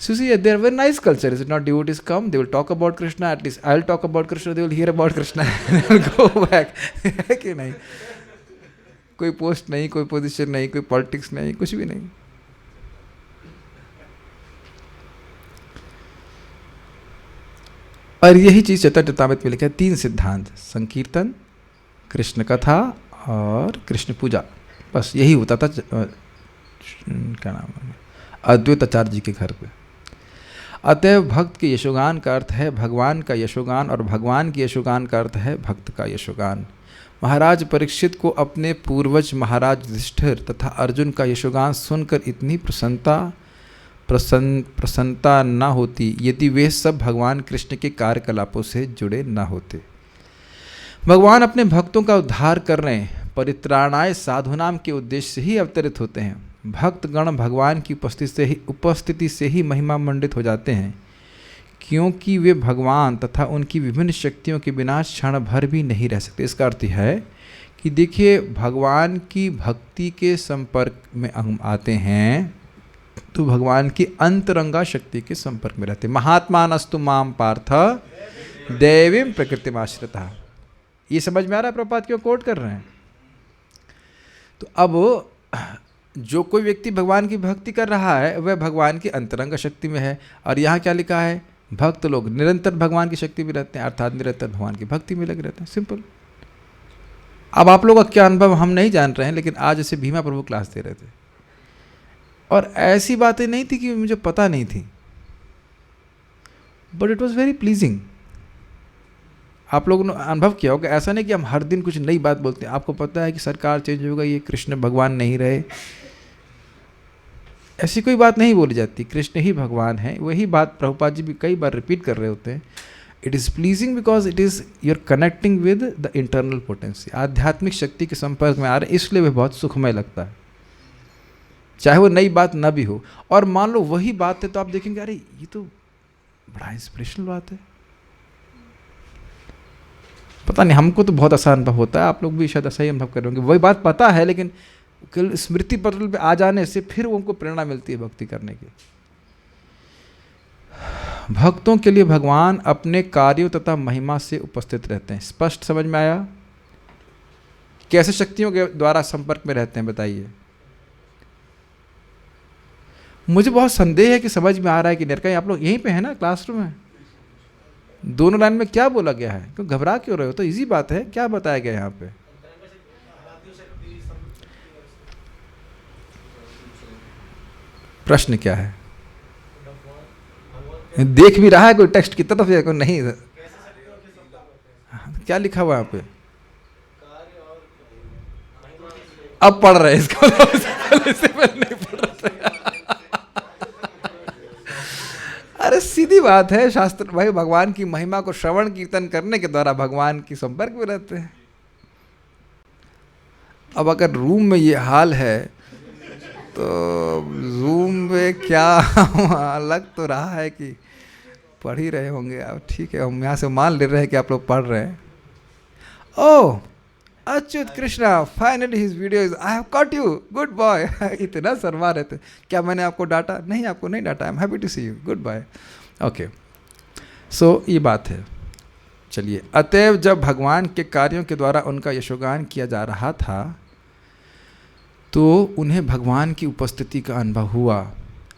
So see, they are very nice culture. Is it not? Devotees come, they will talk about Krishna. At least I'll talk about Krishna. They will hear about Krishna. They will go back. है कि नहीं? कोई post नहीं, कोई position नहीं, कोई politics नहीं, कुछ भी नहीं। और यही चीज़ चैतन्य चरितामृत में लिखा है, 3 सिद्धांत, संकीर्तन, कृष्ण कथा और कृष्ण पूजा, बस यही होता था क्या नाम है, अद्वैत आचार्य जी के घर पे। अतएव भक्त के यशोगान का अर्थ है भगवान का यशोगान और भगवान के यशोगान का अर्थ है भक्त का यशोगान। महाराज परीक्षित को अपने पूर्वज महाराज युधिष्ठिर तथा अर्जुन का यशोगान सुनकर इतनी प्रसन्नता न होती यदि वे सब भगवान कृष्ण के कार्यकलापों से जुड़े न होते। भगवान अपने भक्तों का उद्धार करने परित्राणाय साधुनाम के उद्देश्य से ही अवतरित होते हैं। भक्तगण भगवान की उपस्थिति से ही महिमा मंडित हो जाते हैं, क्योंकि वे भगवान तथा उनकी विभिन्न शक्तियों के बिना क्षण भर भी नहीं रह सकते। इसका अर्थ है कि देखिए, भगवान की भक्ति के संपर्क में हम आते हैं तो भगवान की अंतरंगा शक्ति के संपर्क में रहते हैं। महात्मानस्तु माम पार्थ दैवीं प्रकृतिमाश्रितः। ये समझ में आ रहा है प्रभुपाद क्यों कोट कर रहे हैं? तो अब जो कोई व्यक्ति भगवान की भक्ति कर रहा है वह भगवान की अंतरंग शक्ति में है। और यहाँ क्या लिखा है? भक्त लोग निरंतर भगवान की शक्ति में रहते हैं, अर्थात निरंतर भगवान की भक्ति में लगे रहते हैं। सिंपल। अब आप लोगों का क्या अनुभव हम नहीं जान रहे हैं, लेकिन आज ऐसे भीमा प्रभु क्लास दे रहे थे और ऐसी बातें नहीं थी कि मुझे पता नहीं थी, but it was very pleasing. आप लोगों ने अनुभव किया होगा, ऐसा नहीं कि हम हर दिन कुछ नई बात बोलते हैं। आपको पता है कि सरकार चेंज होगा, ये कृष्ण भगवान नहीं रहे, ऐसी कोई बात नहीं बोली जाती। कृष्ण ही भगवान है। वही बात प्रभुपाद जी भी कई बार रिपीट कर रहे होते हैं। It is pleasing because it is you're connecting with the internal potency. आध्यात्मिक शक्ति के संपर्क में आ रहे, इसलिए वह बहुत सुखमय लगता है, चाहे वो नई बात ना भी हो। और मान लो वही बात है तो आप देखेंगे अरे ये तो बड़ा इंस्पिरेशनल बात है। पता नहीं, हमको तो बहुत आसान अनुभव होता है, आप लोग भी शायद ऐसा ही अनुभव करेंगे। वही बात पता है लेकिन केवल स्मृति पटल पे आ जाने से फिर उनको प्रेरणा मिलती है भक्ति करने की। भक्तों के लिए भगवान अपने कार्यों तथा महिमा से उपस्थित रहते हैं। स्पष्ट समझ में आया? कैसे शक्तियों के द्वारा संपर्क में रहते हैं बताइए? मुझे बहुत संदेह है कि समझ में आ रहा है कि नहीं। कहीं आप लोग यहीं पे है ना, क्लासरूम में? दोनों लाइन में क्या बोला गया है? क्यों घबरा क्यों रहे हो? तो इजी बात है, क्या बताया गया यहाँ पे? प्रश्न क्या है? देख भी रहा है कोई टेक्स्ट की तरफ या कोई नहीं? क्या लिखा हुआ है यहाँ पे? अब पढ़ रहे हैं इसको, इससे पहले नहीं पढ़ रहे थे। अरे सीधी बात है, शास्त्र भाई भगवान की महिमा को श्रवण कीर्तन करने के द्वारा भगवान की संपर्क में रहते हैं। अब अगर रूम में ये हाल है तो जूम में क्या लग तो रहा है कि पढ़ ही रहे होंगे। अब ठीक है, हम यहाँ से मान ले रहे हैं कि आप लोग पढ़ रहे हैं। Oh Achyut Krishna, finally his video is, I have caught you, good boy. इतना शर्मा रहे थे, क्या मैंने आपको डांटा? नहीं, आपको नहीं डांटा। I am happy to see you, good bye. Okay, so ये बात है। चलिए, अतएव जब भगवान के कार्यों के द्वारा उनका यशोगान किया जा रहा था तो उन्हें भगवान की उपस्थिति का अनुभव हुआ।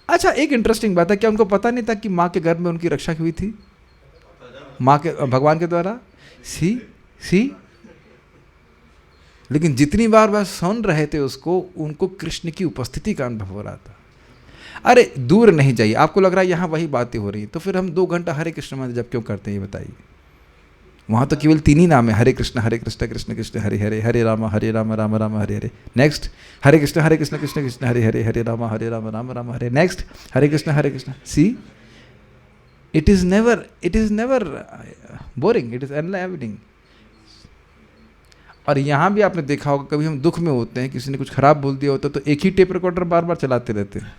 अच्छा, एक इंटरेस्टिंग बात है, क्या उनको पता नहीं था कि माँ के गर्भ में उनकी रक्षा हुई थी माँ के भगवान के द्वारा? सी लेकिन जितनी बार वह सुन रहे थे उसको, उनको कृष्ण की उपस्थिति का अनुभव हो रहा था। अरे दूर नहीं जाइए, आपको लग रहा है यहाँ वही बातें हो रही, तो फिर हम 2 घंटा हरे कृष्ण मंत्र जब क्यों करते हैं ये बताइए? वहाँ तो केवल 3 ही नाम है, Hare Krishna Krishna Krishna Hare Hare, Hare Ram Ram Ram Hare Hare. Next, Hare Krishna Krishna Krishna Hare Hare, Hare Ram Ram Ram Hare. Next, Hare Krishna. See, it is never boring, it is enlivening. और यहाँ भी आपने देखा होगा, कभी हम दुख में होते हैं, किसी ने कुछ खराब बोल दिया होता तो एक ही टेप रिकॉर्डर बार बार चलाते रहते हैं।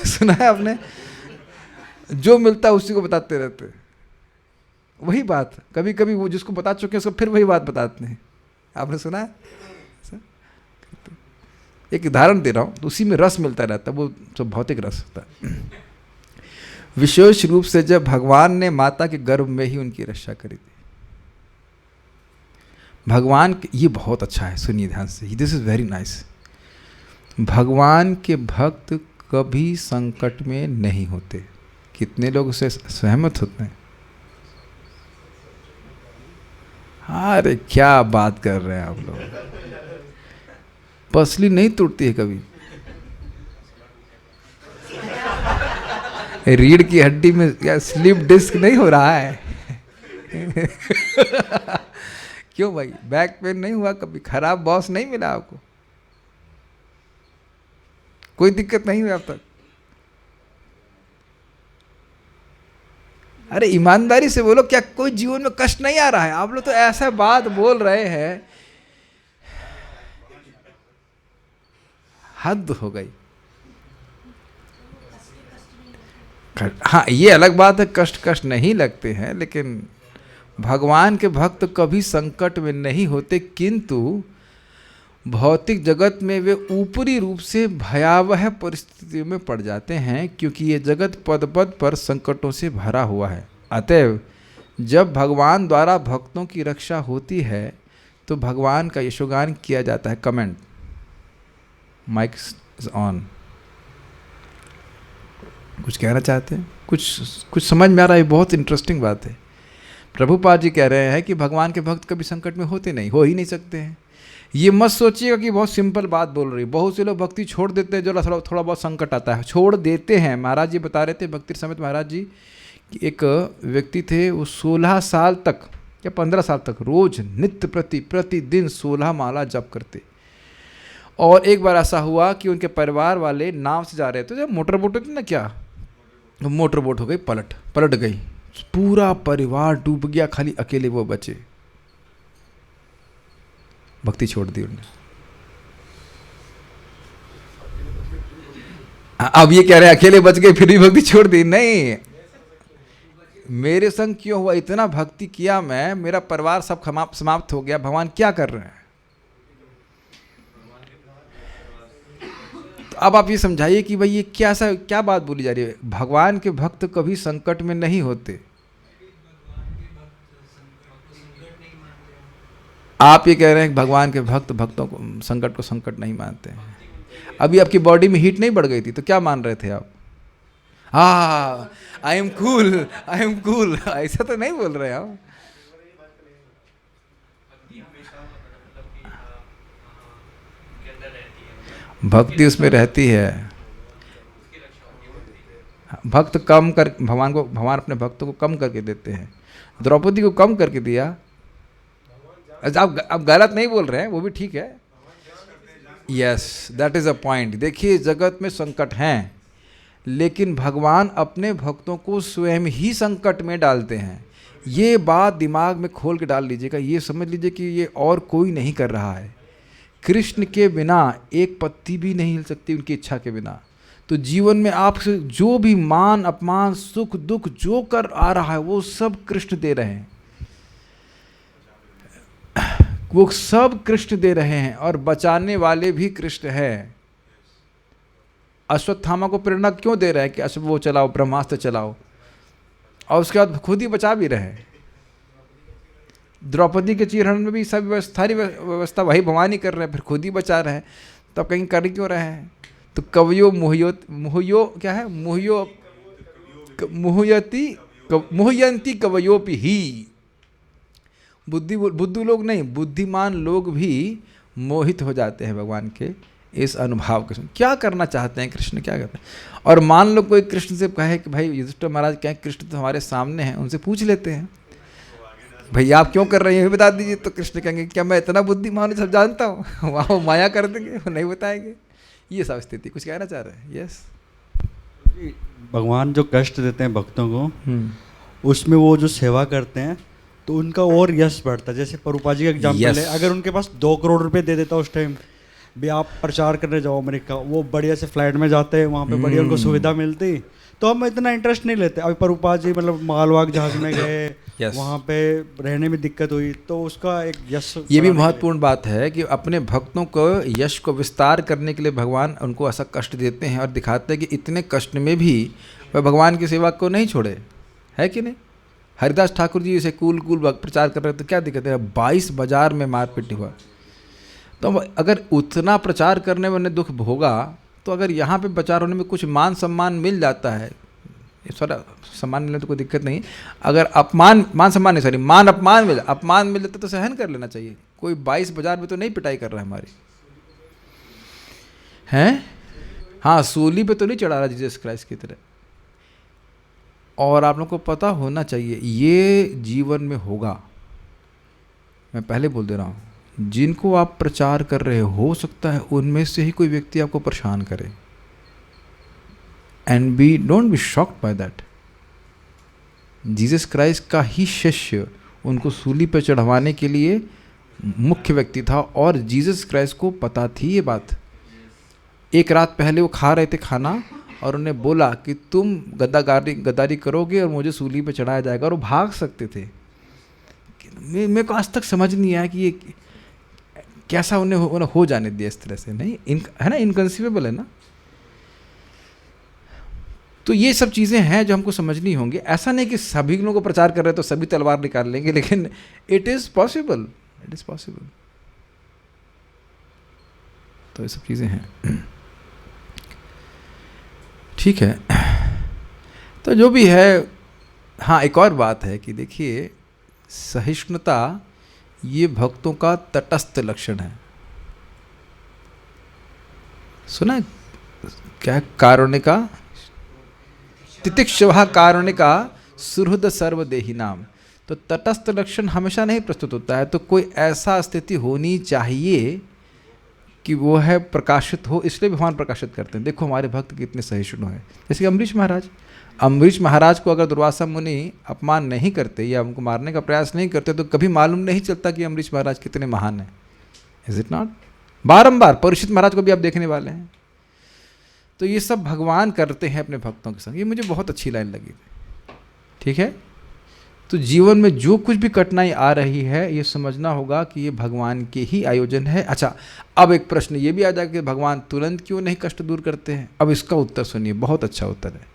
सुना है आपने? जो मिलता है उसी को बताते रहते हैं। वही बात कभी कभी वो जिसको बता चुके हैं उसको फिर वही बात बताते हैं। आपने सुना है? एक उदाहरण दे रहा हूँ, तो उसी में रस मिलता रहता है, वो सब भौतिक रस होता है। विशेष रूप से जब भगवान ने माता के गर्भ में ही उनकी रक्षा करी थी। भगवान, ये बहुत अच्छा है, सुनिए ध्यान से, दिस इज वेरी नाइस। भगवान के भक्त कभी संकट में नहीं होते। कितने लोग उससे सहमत होते हैं? अरे क्या बात कर रहे हैं आप लोग, पसली नहीं टूटती है कभी। रीढ़ की हड्डी में क्या स्लिप डिस्क नहीं हो रहा है? क्यों भाई, बैक पेन नहीं हुआ कभी? खराब बॉस नहीं मिला आपको? कोई दिक्कत नहीं हुई अब तक? अरे ईमानदारी से बोलो, क्या कोई जीवन में कष्ट नहीं आ रहा है? आप लोग तो ऐसा बात बोल रहे हैं, हद हो गई। हाँ, ये अलग बात है, कष्ट नहीं लगते हैं, लेकिन भगवान के भक्त कभी संकट में नहीं होते, किंतु भौतिक जगत में वे ऊपरी रूप से भयावह परिस्थितियों में पड़ जाते हैं, क्योंकि ये जगत पद पद पर संकटों से भरा हुआ है। अतएव जब भगवान द्वारा भक्तों की रक्षा होती है तो भगवान का यशोगान किया जाता है। Comment, mic is on. कुछ कहना चाहते हैं? कुछ समझ में आ रहा है? बहुत इंटरेस्टिंग बात है। प्रभुपाद जी कह रहे हैं कि भगवान के भक्त कभी संकट में होते नहीं, हो ही नहीं सकते हैं। ये मत सोचिएगा कि बहुत सिंपल बात बोल रही। बहुत से लोग भक्ति छोड़ देते हैं, जो थोड़ा बहुत संकट आता है छोड़ देते हैं। महाराज जी बता रहे थे, भक्ति समेत महाराज जी, कि एक व्यक्ति थे, वो 16 साल तक या 15 साल तक रोज नित्य प्रतिदिन 16 माला जप करते। और एक बार ऐसा हुआ कि उनके परिवार वाले नाव से जा रहे थे, जब मोटर बोट होती ना, क्या मोटर बोट हो गई, पलट गई, पूरा परिवार डूब गया, खाली अकेले वो बचे। भक्ति छोड़ दी उन्होंने। अब ये कह रहे हैं अकेले बच गए फिर भी भक्ति छोड़ दी। नहीं, मेरे संग क्यों हुआ? इतना भक्ति किया मैं, मेरा परिवार सब समाप्त हो गया, भगवान क्या कर रहे हैं? तो अब आप ये समझाइए कि भाई ये क्या बात बोली जा रही है? भगवान के भक्त कभी संकट में नहीं होते। आप ये कह रहे हैं कि भगवान के भक्त भक्तों को संकट नहीं मानते हैं। अभी आपकी बॉडी में हीट नहीं बढ़ गई थी तो क्या मान रहे थे आप? आई एम कूल, ऐसा तो नहीं बोल रहे आप। भक्ति उसमें रहती है। भक्त कम कर भगवान अपने भक्तों को कम करके देते हैं। द्रौपदी को कम करके दिया। आप गलत नहीं बोल रहे हैं, वो भी ठीक है। Yes, that is a point. देखिए, जगत में संकट हैं, लेकिन भगवान अपने भक्तों को स्वयं ही संकट में डालते हैं। ये बात दिमाग में खोल के डाल लीजिएगा। ये समझ लीजिए कि ये और कोई नहीं कर रहा है। कृष्ण के बिना एक पत्ती भी नहीं हिल सकती, उनकी इच्छा के बिना। तो जीवन में आपसे जो भी मान अपमान सुख दुख जो कर आ रहा है, वो सब कृष्ण दे रहे हैं। वो सब कृष्ण दे रहे हैं, और बचाने वाले भी कृष्ण हैं। अश्वत्थामा को प्रेरणा क्यों दे रहे हैं कि वो चलाओ, ब्रह्मास्त्र चलाओ, और उसके बाद खुद ही बचा भी रहे। द्रौपदी के चीरहरण में भी सब सारी व्यवस्था वही भगवान ही कर रहे हैं, फिर खुद ही बचा रहे हैं। तो अब कहीं कर क्यों रहे हैं? तो कवियो मुह्यो क्या है, मुह्यंती कवयोपि ही। बुद्धू लोग नहीं, बुद्धिमान लोग भी मोहित हो जाते हैं भगवान के इस अनुभव के। क्या करना चाहते हैं कृष्ण, क्या करते हैं? और मान लो कोई कृष्ण से कहे कि भाई युधिष्ठिर महाराज क्या कृष्ण तो हमारे सामने हैं, उनसे पूछ लेते हैं, भैया आप क्यों कर रहे हैं ये बता दीजिए। तो कृष्ण कहेंगे क्या मैं इतना बुद्धिमान सब जानता हूँ? वहाँ वो माया कर देंगे, वो नहीं बताएंगे। ये सब स्थिति। कुछ कहना चाह रहे हैं? यस। भगवान जो कष्ट देते हैं भक्तों को, उसमें वो जो सेवा करते हैं तो उनका और यश बढ़ता है। जैसे प्रभुपाद जी का एग्जाम्पल है, अगर उनके पास 2 करोड़ रुपए दे देता उस टाइम भी, आप प्रचार करने जाओ अमेरिका, वो बढ़िया से फ्लाइट में जाते हैं, वहाँ पे बढ़िया उनको सुविधा मिलती, तो हम इतना इंटरेस्ट नहीं लेते। अभी प्रभुपाद जी मतलब मालवाहक जहाज में गए, वहाँ पे रहने में दिक्कत हुई, तो उसका एक यश। ये भी महत्वपूर्ण बात है कि अपने भक्तों को यश को विस्तार करने के लिए भगवान उनको ऐसा कष्ट देते हैं, और दिखाते हैं कि इतने कष्ट में भी वह भगवान की सेवा को नहीं छोड़े, है कि नहीं? हरिदास ठाकुर जी इसे कूल प्रचार कर रहे तो क्या दिक्कत है? 22 बाजार में मारपीट हुआ। तो अगर उतना प्रचार करने में उन्हें दुख भोगा, तो अगर यहाँ पे प्रचार होने में कुछ मान सम्मान मिल जाता है, सारा सम्मान मिलने तो कोई दिक्कत नहीं। अगर मान अपमान मिल जाता तो सहन कर लेना चाहिए। कोई 22 बाजार में तो नहीं पिटाई कर रहा है हमारी, हैं? हाँ, सूली पे तो नहीं चढ़ा रहा जीसस क्राइस्ट की तरह। और आप लोग को पता होना चाहिए ये जीवन में होगा। मैं पहले बोल दे रहा हूँ, जिनको आप प्रचार कर रहे हो सकता है उनमें से ही कोई व्यक्ति आपको परेशान करे। And don't be shocked by that. Jesus Christ का ही शिष्य उनको सूली पर चढ़वाने के लिए मुख्य व्यक्ति था, और जीसस क्राइस्ट को पता थी ये बात। एक रात पहले वो खा रहे थे खाना, और उन्हें बोला कि तुम गद्दारी करोगे और मुझे सूली पे चढ़ाया जाएगा, और वो भाग सकते थे। मेरे को आज तक समझ नहीं आया कि ये कैसा उन्हें हो जाने दिया इस तरह से। नहीं है ना, इनकंसीवेबल है ना। तो ये सब चीज़ें हैं जो हमको समझनी होंगी। ऐसा नहीं कि सभी लोगों को प्रचार कर रहे हैं तो सभी तलवार निकाल लेंगे, लेकिन it is possible, it is possible. तो ये सब चीज़ें हैं, ठीक है। तो जो भी है, हाँ एक और बात है कि देखिए सहिष्णुता ये भक्तों का तटस्थ लक्षण है। सुना क्या? कारुणिका तितिक्षुभा कारुणिका सुहृद सर्वदेही नाम। तो तटस्थ लक्षण हमेशा नहीं प्रस्तुत होता है, तो कोई ऐसा स्थिति होनी चाहिए कि वो है प्रकाशित हो, इसलिए भगवान प्रकाशित करते हैं। देखो हमारे भक्त कितने सहिष्णु हैं। जैसे कि अम्बरीश महाराज को अगर दुर्वासा मुनि अपमान नहीं करते या उनको मारने का प्रयास नहीं करते तो कभी मालूम नहीं चलता कि अम्बरीश महाराज कितने महान हैं। Is it not? बारंबार परीक्षित महाराज को भी आप देखने वाले हैं। तो ये सब भगवान करते हैं अपने भक्तों के संग। ये मुझे बहुत अच्छी लाइन लगी, ठीक है। तो जीवन में जो कुछ भी कठिनाई आ रही है ये समझना होगा कि ये भगवान के ही आयोजन है। अच्छा, अब एक प्रश्न ये भी आ जाएगा कि भगवान तुरंत क्यों नहीं कष्ट दूर करते हैं। अब इसका उत्तर सुनिए, बहुत अच्छा उत्तर है।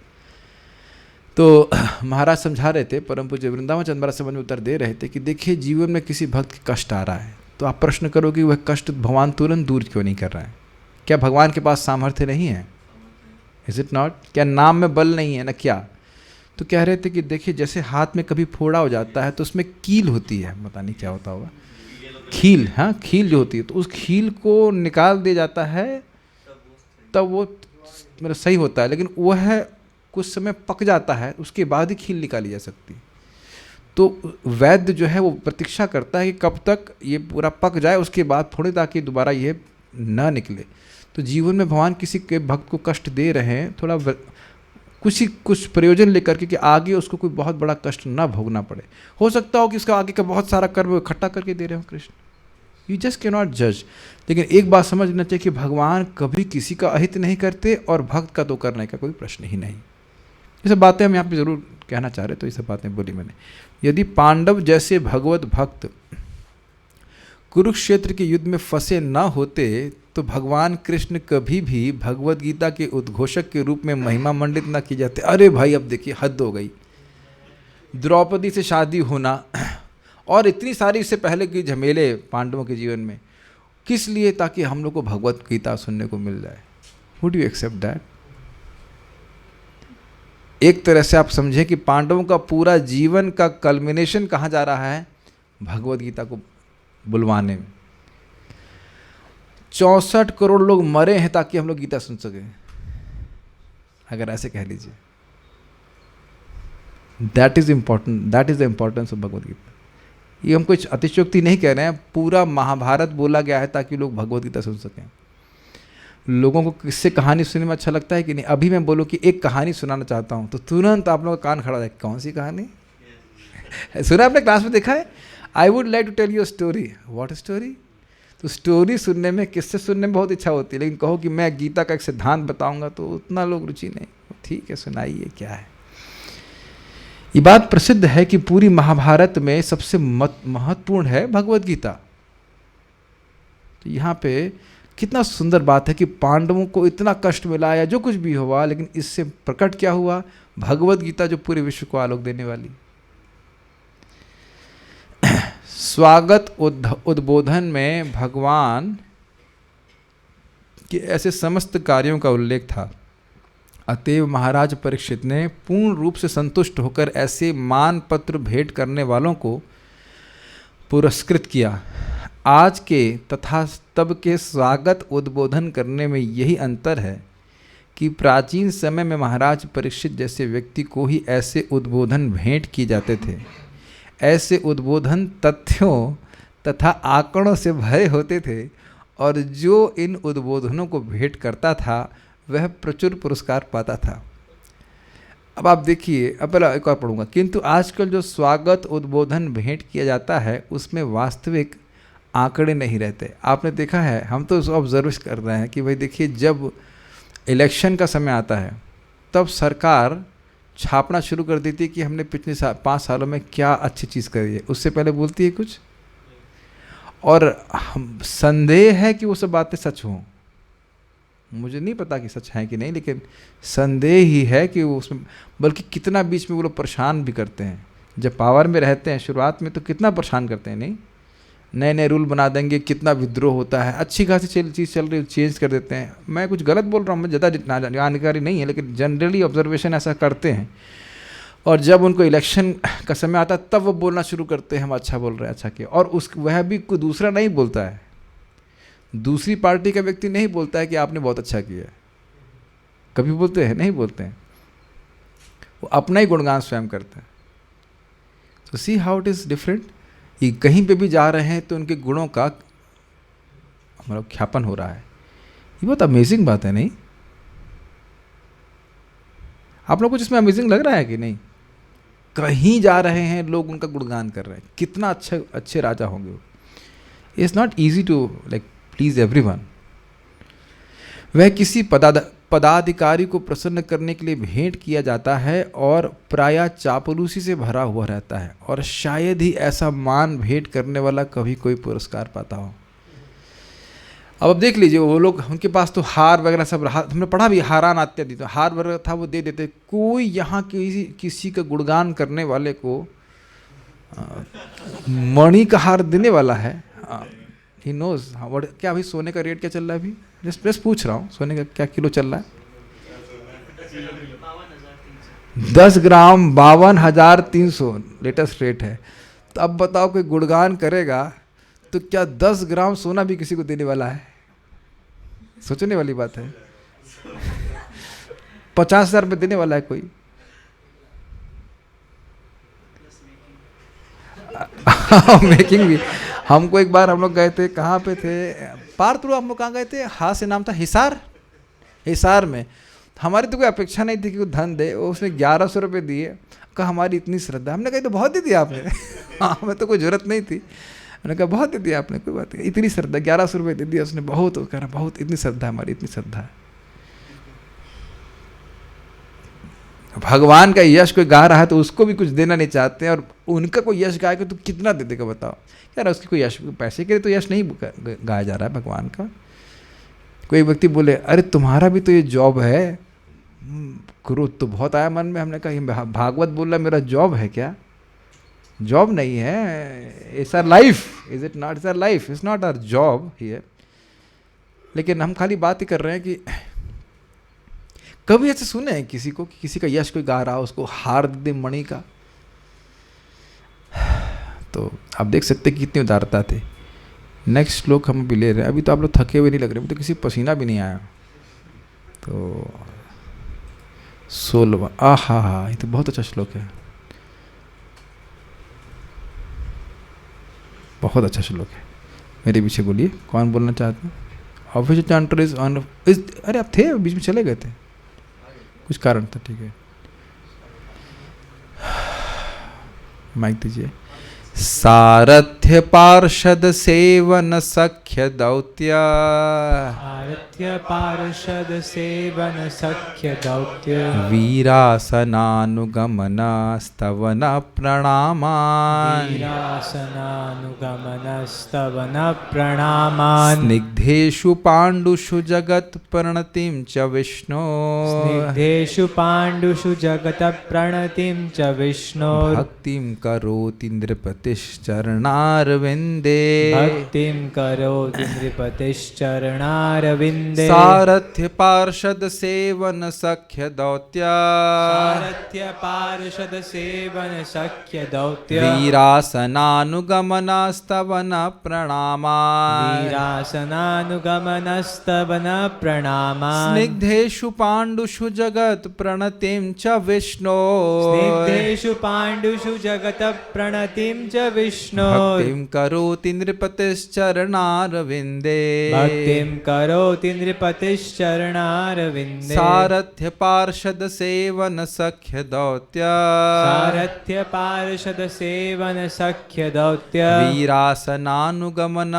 तो महाराज समझा रहे थे, परम पूज्य वृंदावन चंद्र महाराज समझ में उत्तर दे रहे थे कि देखिए जीवन में किसी भक्त के कष्ट आ रहा है तो आप प्रश्न करो कि वह कष्ट भगवान तुरंत दूर क्यों नहीं कर रहा है। क्या भगवान के पास सामर्थ्य नहीं है? Is it not? क्या नाम में बल नहीं है ना? क्या? तो कह रहे थे कि देखिए जैसे हाथ में कभी फोड़ा हो जाता है तो उसमें कील होती है, पता नहीं क्या होता होगा, खील, हाँ खील जो होती है, तो उस खील को निकाल दिया जाता है तब वो मतलब सही होता है। लेकिन वह कुछ समय पक जाता है, उसके बाद ही खील निकाली जा सकती। तो वैद्य जो है वो प्रतीक्षा करता है कि कब तक ये पूरा पक जाए, उसके बाद थोड़ी, ताकि दोबारा ये ना निकले। तो जीवन में भगवान किसी के भक्त को कष्ट दे रहे हैं थोड़ा कुछ प्रयोजन लेकर के कि आगे उसको कोई बहुत बड़ा कष्ट ना भोगना पड़े। हो सकता हो कि उसका आगे का बहुत सारा कर्म इकट्ठा करके दे रहे हो Krishna. You just can not जज। लेकिन एक बात समझना चाहिए कि भगवान कभी किसी का अहित नहीं करते और भक्त का तो करने का कोई प्रश्न ही नहीं। ये सब बातें हम यहाँ पे ज़रूर कहना चाह रहे, तो ये सब बातें बोली मैंने। यदि पांडव जैसे भगवत भक्त कुरुक्षेत्र के युद्ध में फंसे न होते तो भगवान कृष्ण कभी भी भगवत गीता के उद्घोषक के रूप में महिमा मंडित न किए जाते। अरे भाई अब देखिए हद हो गई, द्रौपदी से शादी होना और इतनी सारी इससे पहले की झमेले पांडवों के जीवन में, किस लिए? ताकि हम लोग को भगवत गीता सुनने को मिल जाए। Would you accept that? एक तरह से आप समझे कि पांडवों का पूरा जीवन का कल्मिनेशन कहाँ जा रहा है? भगवत गीता को बुलवाने में। 64 करोड़ लोग मरे हैं ताकि हम लोग गीता सुन सकें, अगर ऐसे कह लीजिए। That is important, that is the importance of Bhagavad Gita. ये हम कुछ अतिशयोक्ति नहीं कह रहे हैं, पूरा महाभारत बोला गया है ताकि लोग भगवत गीता सुन सकें। लोगों को किससे कहानी सुनने में अच्छा लगता है कि नहीं? अभी मैं बोलूँ कि एक कहानी सुनाना चाहता हूँ तो तुरंत आप लोगों का कान खड़ा है, कौन सी कहानी सुना आपने? क्लास में देखा है? I would like to tell you a story. What story? तो स्टोरी सुनने में, किससे सुनने में बहुत इच्छा होती है, लेकिन कहो कि मैं गीता का एक सिद्धांत बताऊंगा तो उतना लोग रुचि नहीं। ठीक है, सुनाइए, क्या है। ये बात प्रसिद्ध है कि पूरी महाभारत में सबसे महत्वपूर्ण है भगवत गीता। तो यहाँ पे कितना सुंदर बात है कि पांडवों को इतना कष्ट मिला या जो कुछ भी हुआ, लेकिन इससे प्रकट क्या हुआ? भगवत गीता जो पूरे विश्व को आलोक देने वाली। स्वागत उद्बोधन में भगवान के ऐसे समस्त कार्यों का उल्लेख था। अतएव महाराज परीक्षित ने पूर्ण रूप से संतुष्ट होकर ऐसे मान पत्र भेंट करने वालों को पुरस्कृत किया। आज के तथा तब के स्वागत उद्बोधन करने में यही अंतर है कि प्राचीन समय में महाराज परीक्षित जैसे व्यक्ति को ही ऐसे उद्बोधन भेंट किए जाते थे। ऐसे उद्बोधन तथ्यों तथा आंकड़ों से भरे होते थे और जो इन उद्बोधनों को भेंट करता था वह प्रचुर पुरस्कार पाता था। अब आप देखिए, अब पहले एक और पढ़ूंगा। किंतु आजकल जो स्वागत उद्बोधन भेंट किया जाता है उसमें वास्तविक आंकड़े नहीं रहते। आपने देखा है, हम तो ऑब्जर्व कर रहे हैं कि भाई देखिए जब इलेक्शन का समय आता है तब सरकार छापना शुरू कर देती है कि हमने पिछले 5 सालों में क्या अच्छी चीज़ करी है, उससे पहले बोलती है कुछ। और हम संदेह है कि वो सब बातें सच हों, मुझे नहीं पता कि सच है कि नहीं, लेकिन संदेह ही है कि वो उसमें, बल्कि कितना बीच में वो लोग परेशान भी करते हैं। जब पावर में रहते हैं शुरुआत में तो कितना परेशान करते हैं, नहीं, नए नए रूल बना देंगे, कितना विद्रोह होता है, अच्छी खासी चीज़ चल रही चेंज कर देते हैं। मैं कुछ गलत बोल रहा हूँ, मुझे ज़्यादा जानकारी नहीं है, लेकिन जनरली ऑब्जर्वेशन ऐसा करते हैं। और जब उनको इलेक्शन का समय आता है तब वो बोलना शुरू करते हैं हम अच्छा बोल रहे हैं, अच्छा किया। और वह भी कोई दूसरा नहीं बोलता है, दूसरी पार्टी का व्यक्ति नहीं बोलता है कि आपने बहुत अच्छा किया, कभी बोलते हैं? नहीं बोलते हैं, वो अपना ही गुणगान स्वयं करते हैं। तो see how it is different. ये कहीं पे भी जा रहे हैं तो उनके गुणों का मतलब ख्यापन हो रहा है। ये बहुत अमेजिंग बात है, नहीं? आप लोग कुछ इसमें अमेजिंग लग रहा है कि नहीं? कहीं जा रहे हैं लोग उनका गुणगान कर रहे हैं, कितना अच्छे राजा होंगे वो। It's not easy to like please everyone. वह किसी पदाधिकारी को प्रसन्न करने के लिए भेंट किया जाता है और प्रायः चापलूसी से भरा हुआ रहता है, और शायद ही ऐसा मान भेंट करने वाला कभी कोई पुरस्कार पाता हो। अब देख लीजिए, वो लोग, उनके पास तो हार वगैरह सब रहा, हमने पढ़ा भी, हारान आत्यादि, तो हार वगैरह था वो दे देते। कोई यहाँ किसी का गुणगान करने वाले को मणि का हार देने वाला है? ही नोज क्या अभी सोने का रेट क्या चल रहा है? अभी जस्ट पूछ रहा हूँ, सोने का क्या किलो चल रहा है? 10 ग्राम 52,300 लेटेस्ट रेट है। तो अब बताओ, कोई गुणगान करेगा तो क्या 10 ग्राम सोना भी किसी को देने वाला है? सोचने वाली बात है। 50,000 रुपये देने वाला है कोई? मेकिंग भी। हमको एक बार हम लोग गए थे, कहाँ पे थे, पारतुरु, हम लोग कहाँ गए थे, हाँ से नाम था, हिसार में। हमारी तो कोई अपेक्षा नहीं थी कि वो धन दे, वो उसने 1100 रुपये दिए। कहा हमारी इतनी श्रद्धा। हमने कहा तो बहुत दे दिया आपने। हाँ, हमें तो कोई जरूरत नहीं थी। मैंने कहा बहुत दे दिया आपने, कोई बात नहीं, इतनी श्रद्धा, 1100 रुपये दे दिया उसने, बहुत, कह रहा बहुत, इतनी श्रद्धा हमारी, इतनी श्रद्धा है। भगवान का यश कोई गा रहा है तो उसको भी कुछ देना नहीं चाहते हैं, और उनका कोई यश गाएगा तो कितना दे देगा बताओ यार। उसकी कोई यश, पैसे के लिए तो यश नहीं गाया जा रहा है भगवान का। कोई व्यक्ति बोले अरे तुम्हारा भी तो ये जॉब है, क्रोध तो बहुत आया मन में। हमने कहा भागवत बोल रहा मेरा जॉब है क्या? जॉब नहीं है, it's our life, is it not? It's our life, it's not our job here. लेकिन हम खाली बात ही कर रहे हैं कि कभी ऐसे सुने हैं किसी को कि किसी का यश कोई गा रहा हो, उसको हार दे मणि का? तो आप देख सकते कि कितनी उदारता थी। नेक्स्ट श्लोक हम भी ले रहे हैं। अभी तो आप लोग थके हुए नहीं लग रहे, अभी तो किसी पसीना भी नहीं आया। तो 16वां, आहा, ये तो बहुत अच्छा श्लोक है, बहुत अच्छा श्लोक है। मेरे पीछे बोलिए, कौन बोलना चाहते हैं? Official chanter is on. अरे आप थे, बीच में चले गए थे, कुछ कारण था, ठीक है। माइक दीजिए। सारथ्य पार्षद सेवन सख्य दौत्य, सारथ्य पार्षद सेवन सख्य दौत्य, वीरासनानुगमन स्तवन प्रणामान्, वीरासनानुगमन स्तवन प्रणामान्, स्निग्धेषु पाण्डुषु जगत् प्रणतिं च विष्णो, स्निग्धेषु पाण्डुषु जगत प्रणतिं च विष्णो, भक्तिं करोति नृपतिश्चरणारविन्दे, भक्तिं करोति नृपतिश्चरणारविन्दे, सारथ्य पार्षद सेवन सख्य दौत्य, सारथ्य पार्षद सेवन सख्य दौत्य, वीरासनानुगमन स्तवन प्रणामान्, वीरासनानुगमन स्तवन प्रणामान्, स्निग्धेषु पाण्डुषु जगत् प्रणतिं च विष्णो, स्निग्धेषु पाण्डुषु जगत प्रणतिं च च विष्णो भक्तिं करोति नृपतिश्चरणारविन्दे भक्तिं करोति नृपतिश्चरणारविन्दे सारथ्य पार्षद सेवन सख्य दौत्य सारथ्य पार्षद सेवन सख्य दौत्य वीरासनानुगमन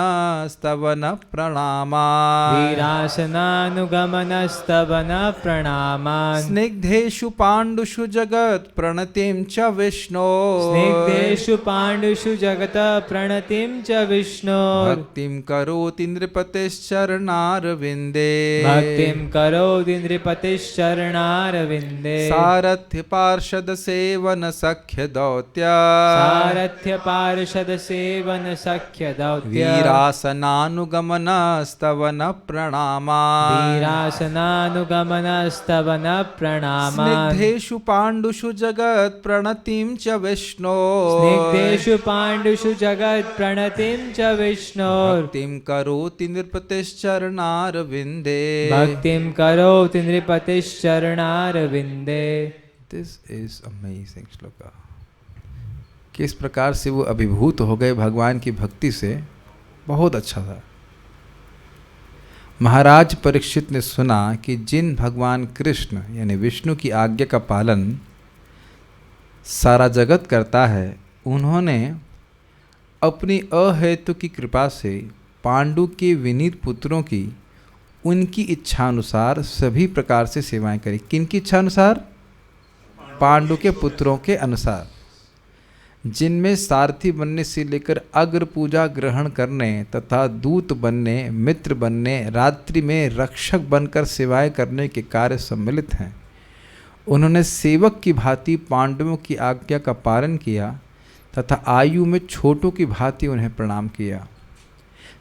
स्तवन प्रणामा वीरासनानुगमनस्तवन प्रणामान् स्निग्धेषु पाण्डुषु जगत् प्रणतिं च विष्णो स्निग्धेषु पाण्डुषु जगत प्रणतिं च विष्णो भक्तिं करोति नृपतिश्चरणारविन्दे भक्तिं करोति नृपतिश्चरणारविन्दे सारथ्य पार्षद सेवन सख्य दौत्य सारथ्य पार्षद सेवन सख्य दौत्य वीरासनानुगमन स्तवन प्रणामा वीरासनानुगमनस्तवन प्रणामान् स्निग्धेषु पाण्डुषु जगत् प्रणतिं च विष्णो स्निग्धेषु पाण्डुषु जगत् प्रणतिं च विष्णो भक्तिं करोति नृपतिश्चरणारविन्दे भक्तिं करोति नृपतिश्चरणारविन्दे। This is amazing shloka. किस प्रकार से वो अभिभूत हो गए भगवान की भक्ति से, बहुत अच्छा था। महाराज परीक्षित ने सुना कि जिन भगवान कृष्ण यानी विष्णु की आज्ञा का पालन सारा जगत करता है, उन्होंने अपनी अहेतु की कृपा से पांडु के विनीत पुत्रों की उनकी इच्छानुसार सभी प्रकार से सेवाएं करी। किनकी इच्छानुसार? पांडु के पुत्रों के अनुसार, जिनमें सारथी बनने से लेकर अग्र पूजा ग्रहण करने तथा दूत बनने, मित्र बनने, रात्रि में रक्षक बनकर सेवाएं करने के कार्य सम्मिलित हैं। उन्होंने सेवक की भांति पांडवों की आज्ञा का पालन किया तथा आयु में छोटों की भांति उन्हें प्रणाम किया।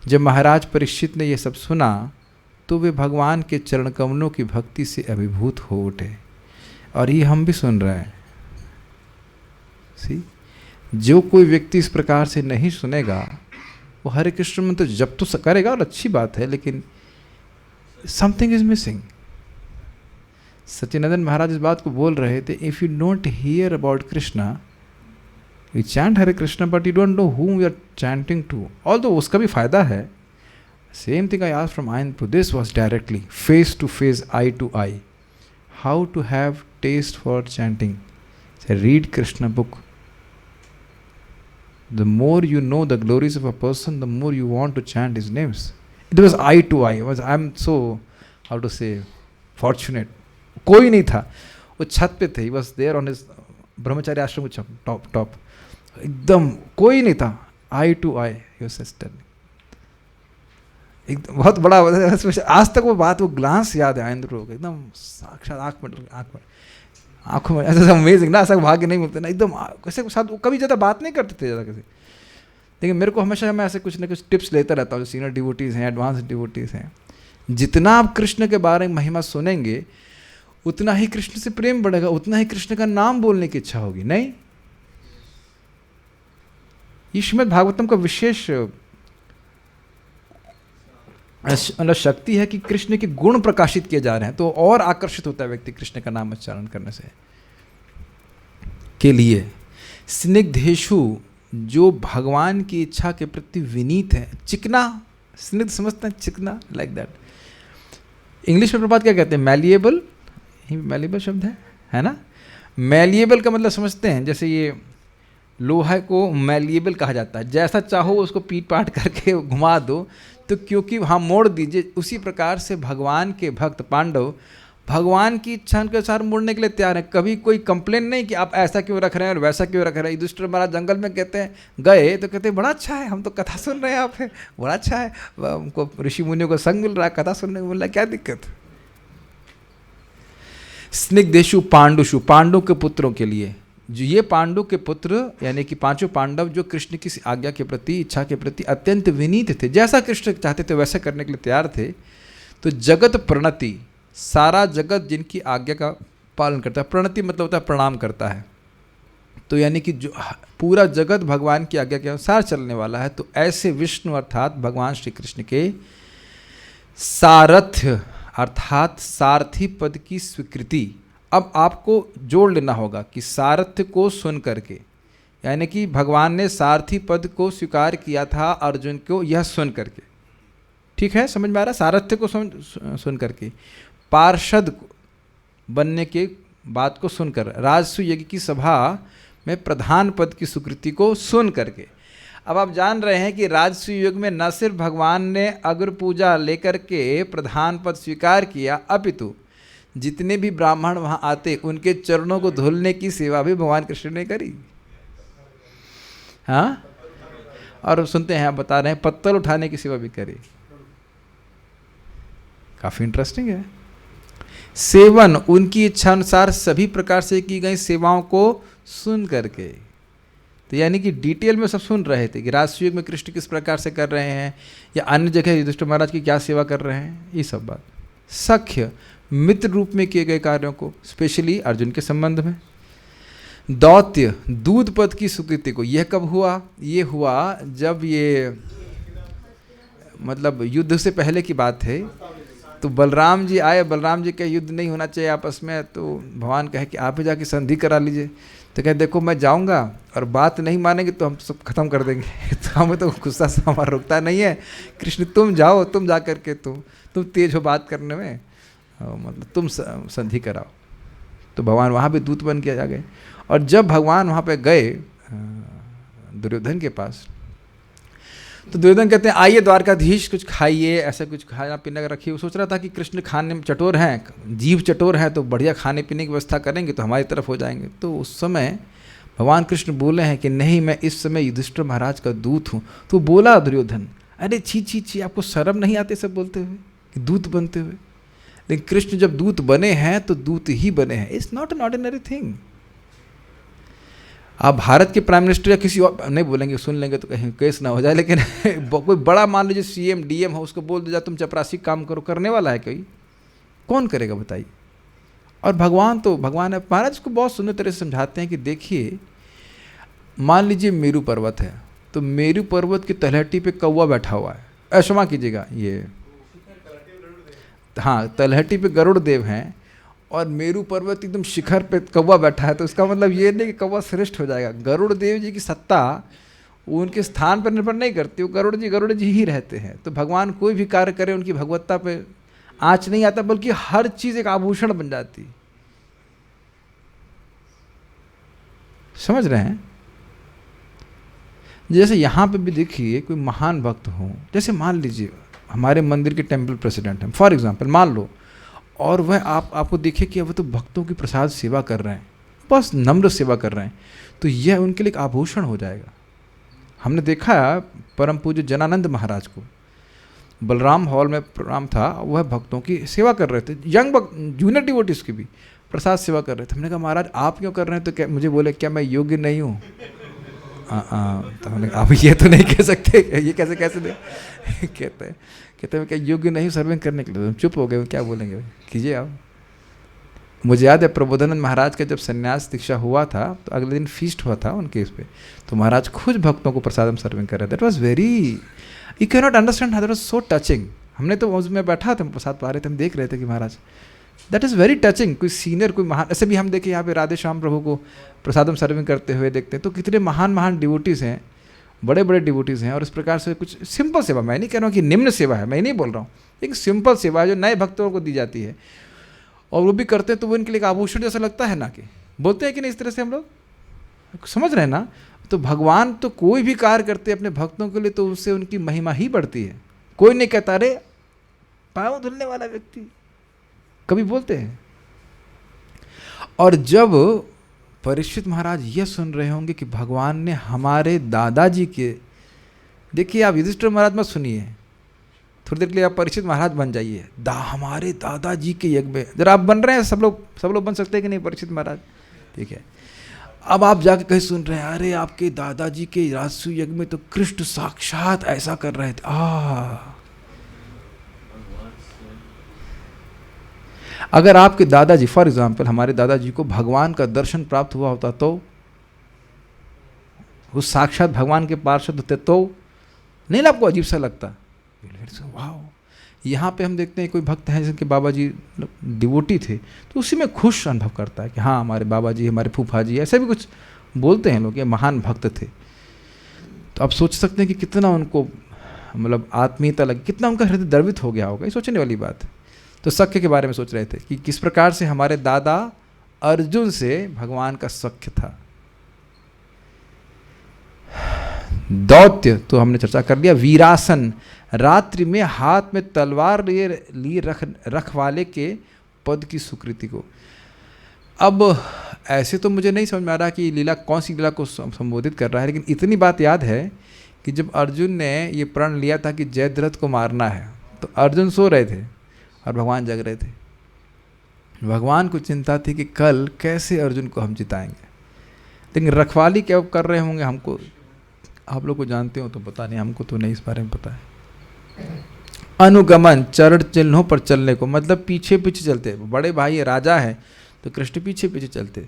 जब महाराज परीक्षित ने यह सब सुना तो वे भगवान के चरण कमलों की भक्ति से अभिभूत हो उठे। और ये हम भी सुन रहे हैं। सी, जो कोई व्यक्ति इस प्रकार से नहीं सुनेगा वो हरे कृष्ण मंत्र जब तो करेगा और अच्छी बात है, लेकिन समथिंग इज मिसिंग। सच्चिदानंद महाराज इस बात को बोल रहे थे, if you don't hear about Krishna, you chant Hare Krishna but you don't know whom you are chanting to, although उसका भी फायदा है। Same thing I asked from Ayanpur, this was directly face to face, eye to eye, how to have taste for chanting. Read Krishna book. The more you know the glories of a person, the more you want to chant his names. It was eye to eye. I'm so, how to say, fortunate. कोई नहीं था, वो छत पे थे, he was there on his ब्रह्मचारी आश्रम के top, एकदम कोई नहीं था, eye to eye, he was just telling. एकदम बहुत बड़ा, आज तक वो बात, वो ग्लांस याद है आइंद्र को, एकदम साक्षात आँखों में ऐसा अमेजिंग ना, ऐसा भाग्य नहीं मिलते ना, एकदम ऐसे साथ कभी ज़्यादा बात नहीं करते थे ज़्यादा किसी, लेकिन मेरे को हमेशा मैं ऐसे कुछ ना कुछ टिप्स लेता रहता हूँ। जो सीनियर डिवोटीज़ हैं, एडवांस डिवोटीज़ हैं, जितना आप कृष्ण के बारे में महिमा सुनेंगे उतना ही कृष्ण से प्रेम बढ़ेगा, उतना ही कृष्ण का नाम बोलने की इच्छा होगी। नहीं, ये श्रीमद् भागवतम का विशेष शक्ति है कि कृष्ण के गुण प्रकाशित किए जा रहे हैं, तो और आकर्षित होता है व्यक्ति कृष्ण का नाम उच्चारण करने से। के लिए स्निग्धेषु, जो भगवान की इच्छा के प्रति विनीत है, चिकना, स्निग्ध समझते हैं, चिकना, लाइक दैट। इंग्लिश में प्रभात क्या कहते हैं? मैलिएबल, मैलिएबल शब्द है ना। मैलिएबल का मतलब समझते हैं, जैसे ये लोहा को मैलिएबल कहा जाता है, जैसा चाहो उसको पीट पाट करके घुमा दो तो क्योंकि हाँ मोड़ दीजिए। उसी प्रकार से भगवान के भक्त पांडव भगवान की इच्छा के अनुसार मोड़ने के लिए तैयार है। कभी कोई कंप्लेन नहीं कि आप ऐसा क्यों रख रहे हैं और वैसा क्यों रख रहे हैं। युधिष्ठिर महाराज जंगल में कहते हैं, गए तो कहते हैं बड़ा अच्छा है, हम तो कथा सुन रहे हैं आप है, बड़ा अच्छा है, हमको ऋषि मुनियों को संग मिल रहा है, कथा सुनने को मिल रहा है, क्या दिक्कत। स्निग्धेषु पांडुषु, पांडु के पुत्रों के लिए, जो ये पांडु के पुत्र यानी कि पांचों पांडव जो कृष्ण की आज्ञा के प्रति, इच्छा के प्रति अत्यंत विनीत थे, जैसा कृष्ण चाहते थे वैसा करने के लिए तैयार थे। तो जगत प्रणति, सारा जगत जिनकी आज्ञा का पालन करता है, प्रणति मतलब होता है प्रणाम करता है, तो यानी कि जो पूरा जगत भगवान की आज्ञा के अनुसार चलने वाला है, तो ऐसे विष्णु अर्थात भगवान श्री कृष्ण के सारथ्य अर्थात सारथी पद की स्वीकृति। अब आपको जोड़ लेना होगा कि सारथ्य को सुन करके यानी कि भगवान ने सारथी पद को स्वीकार किया था अर्जुन को यह सुन करके, ठीक है, समझ में आ रहा है, सारथ्य को सुन करके, पार्षद बनने के बात को सुनकर, राजसु यज्ञ की सभा में प्रधान पद की स्वीकृति को सुन करके। अब आप जान रहे हैं कि राजसु युग में न सिर्फ भगवान ने अग्र पूजा लेकर के प्रधान पद स्वीकार किया, अपितु जितने भी ब्राह्मण वहाँ आते उनके चरणों को धुलने की सेवा भी भगवान कृष्ण ने करी। हाँ, और सुनते हैं, आप बता रहे हैं पत्तल उठाने की सेवा भी करी। काफ़ी इंटरेस्टिंग है। सेवन, उनकी इच्छा अनुसार सभी प्रकार से की गई सेवाओं को सुन करके, तो यानी कि डिटेल में सब सुन रहे थे कि राजसुयुग में कृष्ण किस प्रकार से कर रहे हैं या अन्य जगह युधिष्ठिर महाराज की क्या सेवा कर रहे हैं, ये सब बात। सख्य, मित्र रूप में किए गए कार्यों को, स्पेशली अर्जुन के संबंध में। दौत्य, दूध पद की स्वीकृति को, यह कब हुआ? ये हुआ जब ये मतलब युद्ध से पहले की बात है। तो बलराम जी आए, बलराम जी का युद्ध नहीं होना चाहिए आपस में, तो भगवान कहे कि आप ही जाके संधि करा लीजिए। तो कहे देखो मैं जाऊंगा और बात नहीं मानेंगे तो हम सब खत्म कर देंगे। तो हमें तो गुस्सा से हमारा रुकता नहीं है, कृष्ण तुम जाओ, तुम जा करके तुम तेज हो बात करने में, मतलब तुम संधि कराओ। तो भगवान वहाँ भी दूत बन के आ गए। और जब भगवान वहाँ पे गए दुर्योधन के पास, तो दुर्योधन कहते हैं आइए द्वारकाधीश कुछ खाइए, ऐसा कुछ खाना पीने का रखिए। वो सोच रहा था कि कृष्ण खाने में चटोर हैं, जीव चटोर है, तो बढ़िया खाने पीने की व्यवस्था करेंगे तो हमारी तरफ हो जाएंगे। तो उस समय भगवान कृष्ण बोले हैं कि नहीं, मैं इस समय युधिष्ठिर महाराज का दूत हूँ। तो बोला दुर्योधन, अरे छी छी छी, आपको शर्म नहीं आते सब बोलते हुए कि दूत बनते हुए? लेकिन कृष्ण जब दूत बने हैं तो दूत ही बने हैं, it's not an ordinary thing. आप भारत के प्राइम मिनिस्टर या किसी और नहीं बोलेंगे, सुन लेंगे तो कहीं केस ना हो जाए, लेकिन कोई बड़ा मान लीजिए सीएम डीएम हो, उसको बोल दिया तुम चपरासी काम करो, करने वाला है कोई? कौन करेगा बताइए? और भगवान तो भगवान है। महाराज को बहुत सुंदर तरह से समझाते हैं कि देखिए, मान लीजिए मेरू पर्वत है, तो मेरू पर्वत की तलहटी पे कौवा बैठा हुआ है, क्षमा कीजिएगा, ये हाँ, तलहटी पे गरुड़ देव हैं और मेरू पर्वत एकदम शिखर पे कौवा बैठा है। तो इसका मतलब ये नहीं कि कौवा श्रेष्ठ हो जाएगा। गरुड़ देव जी की सत्ता वो उनके स्थान पर निर्भर नहीं करती, वो गरुड़ जी ही रहते हैं। तो भगवान कोई भी कार्य करे उनकी भगवत्ता पे आँच नहीं आता, बल्कि हर चीज़ एक आभूषण बन जाती। समझ रहे हैं? जैसे यहाँ पे भी देखिए, कोई महान भक्त हो, जैसे मान लीजिए हमारे मंदिर के टेम्पल प्रेसिडेंट हैं फॉर एग्जांपल, मान लो, और वह आपको देखे कि वह तो भक्तों की प्रसाद सेवा कर रहे हैं, बस नम्र सेवा कर रहे हैं, तो यह उनके लिए एक आभूषण हो जाएगा। हमने देखा परम पूज्य जनानंद महाराज को, बलराम हॉल में प्रोग्राम था, वह भक्तों की सेवा कर रहे थे, यंग जूनियर डिवोटीज की भी प्रसाद सेवा कर रहे थे। हमने कहा महाराज आप क्यों कर रहे हैं? तो क्या मुझे बोले क्या मैं योग्य नहीं हूँ? तो हमने कहा आप ये तो नहीं कह सकते, ये कैसे दे कहते हैं क्या योग्य नहीं सर्विंग करने के लिए? तो चुप हो गए, क्या बोलेंगे, कीजिए आप। मुझे याद है प्रबोधानंद महाराज का जब संन्यास दीक्षा हुआ था, तो अगले दिन फीस्ट हुआ था उनके इस पे, तो महाराज खुद भक्तों को प्रसादम सर्विंग कर रहे थे। That was very, you can not understand, that was so touching. हमने तो उसमें बैठा था, प्रसाद पा रहे थे, हम देख रहे थे कि महाराज दैट इज़ वेरी टचिंग। कोई सीनियर, कोई महान, ऐसे भी हम देखें यहाँ पे राधे श्याम प्रभु को प्रसादम सर्विंग करते हुए देखते हैं, तो कितने महान डिवोटीज़ हैं, बड़े बड़े डिवोटीज़ हैं। और इस प्रकार से कुछ सिंपल सेवा, मैं नहीं कह रहा हूँ कि निम्न सेवा है, मैं नहीं बोल रहा हूँ, एक सिंपल सेवा है जो नए भक्तों को दी जाती है, और वो भी करते हैं तो वो इनके लिए एक आभूषण जैसा लगता है ना, कि बोलते हैं कि नहीं इस तरह से हम लोग समझ रहे हैं ना। तो भगवान तो कोई भी कार्य करते हैं अपने भक्तों के लिए, तो उससे उनकी महिमा ही बढ़ती है। कोई नहीं कहता अरे पाँव धुलने वाला व्यक्ति, कभी बोलते हैं। और जब परीक्षित महाराज ये सुन रहे होंगे कि भगवान ने हमारे दादाजी के, देखिए आप युधिष्ठिर महाराज मत सुनिए, थोड़ी देर के लिए आप परीक्षित महाराज बन जाइए, हमारे दादाजी के यज्ञ में, जरा आप बन रहे हैं, सब लोग बन सकते हैं कि नहीं परीक्षित महाराज? ठीक है, अब आप जाके कहीं सुन रहे हैं अरे आपके दादाजी के राजसु यज्ञ में तो कृष्ण साक्षात ऐसा कर रहे थे। अगर आपके दादाजी, फॉर एग्जाम्पल हमारे दादाजी को भगवान का दर्शन प्राप्त हुआ होता, तो उस साक्षात भगवान के पार्षद होते, तो नहीं ना आपको अजीब सा लगता? वाह, यहाँ पे हम देखते हैं कोई भक्त हैं जिनके बाबा जी डिवोटी थे, तो उसी में खुश अनुभव करता है कि हाँ हमारे बाबा जी, हमारे फूफा जी, ऐसे भी कुछ बोलते हैं लोग ये महान भक्त थे। तो आप सोच सकते हैं कि कितना उनको मतलब आत्मीयता लगी, कितना उनका हृदय द्रवित हो गया होगा, ये सोचने वाली बात है। तो सख्य के बारे में सोच रहे थे कि किस प्रकार से हमारे दादा अर्जुन से भगवान का सख्य था। दौत्य तो हमने चर्चा कर लिया। वीरासन, रात्रि में हाथ में तलवार लिए रखवाले के पद की स्वीकृति को। अब ऐसे तो मुझे नहीं समझ में आ रहा कि लीला कौन सी लीला को संबोधित कर रहा है, लेकिन इतनी बात याद है कि जब अर्जुन ने ये प्रण लिया था कि जयद्रथ को मारना है, तो अर्जुन सो रहे थे और भगवान जग रहे थे। भगवान को चिंता थी कि कल कैसे अर्जुन को हम जिताएंगे, लेकिन रखवाली क्या कर रहे होंगे हमको, आप लोग को जानते हो तो पता नहीं, हमको तो नहीं इस बारे में पता है। अनुगमन, चरण चिन्हों पर चलने को, मतलब पीछे पीछे चलते। बड़े भाई राजा है तो कृष्ण पीछे पीछे चलते।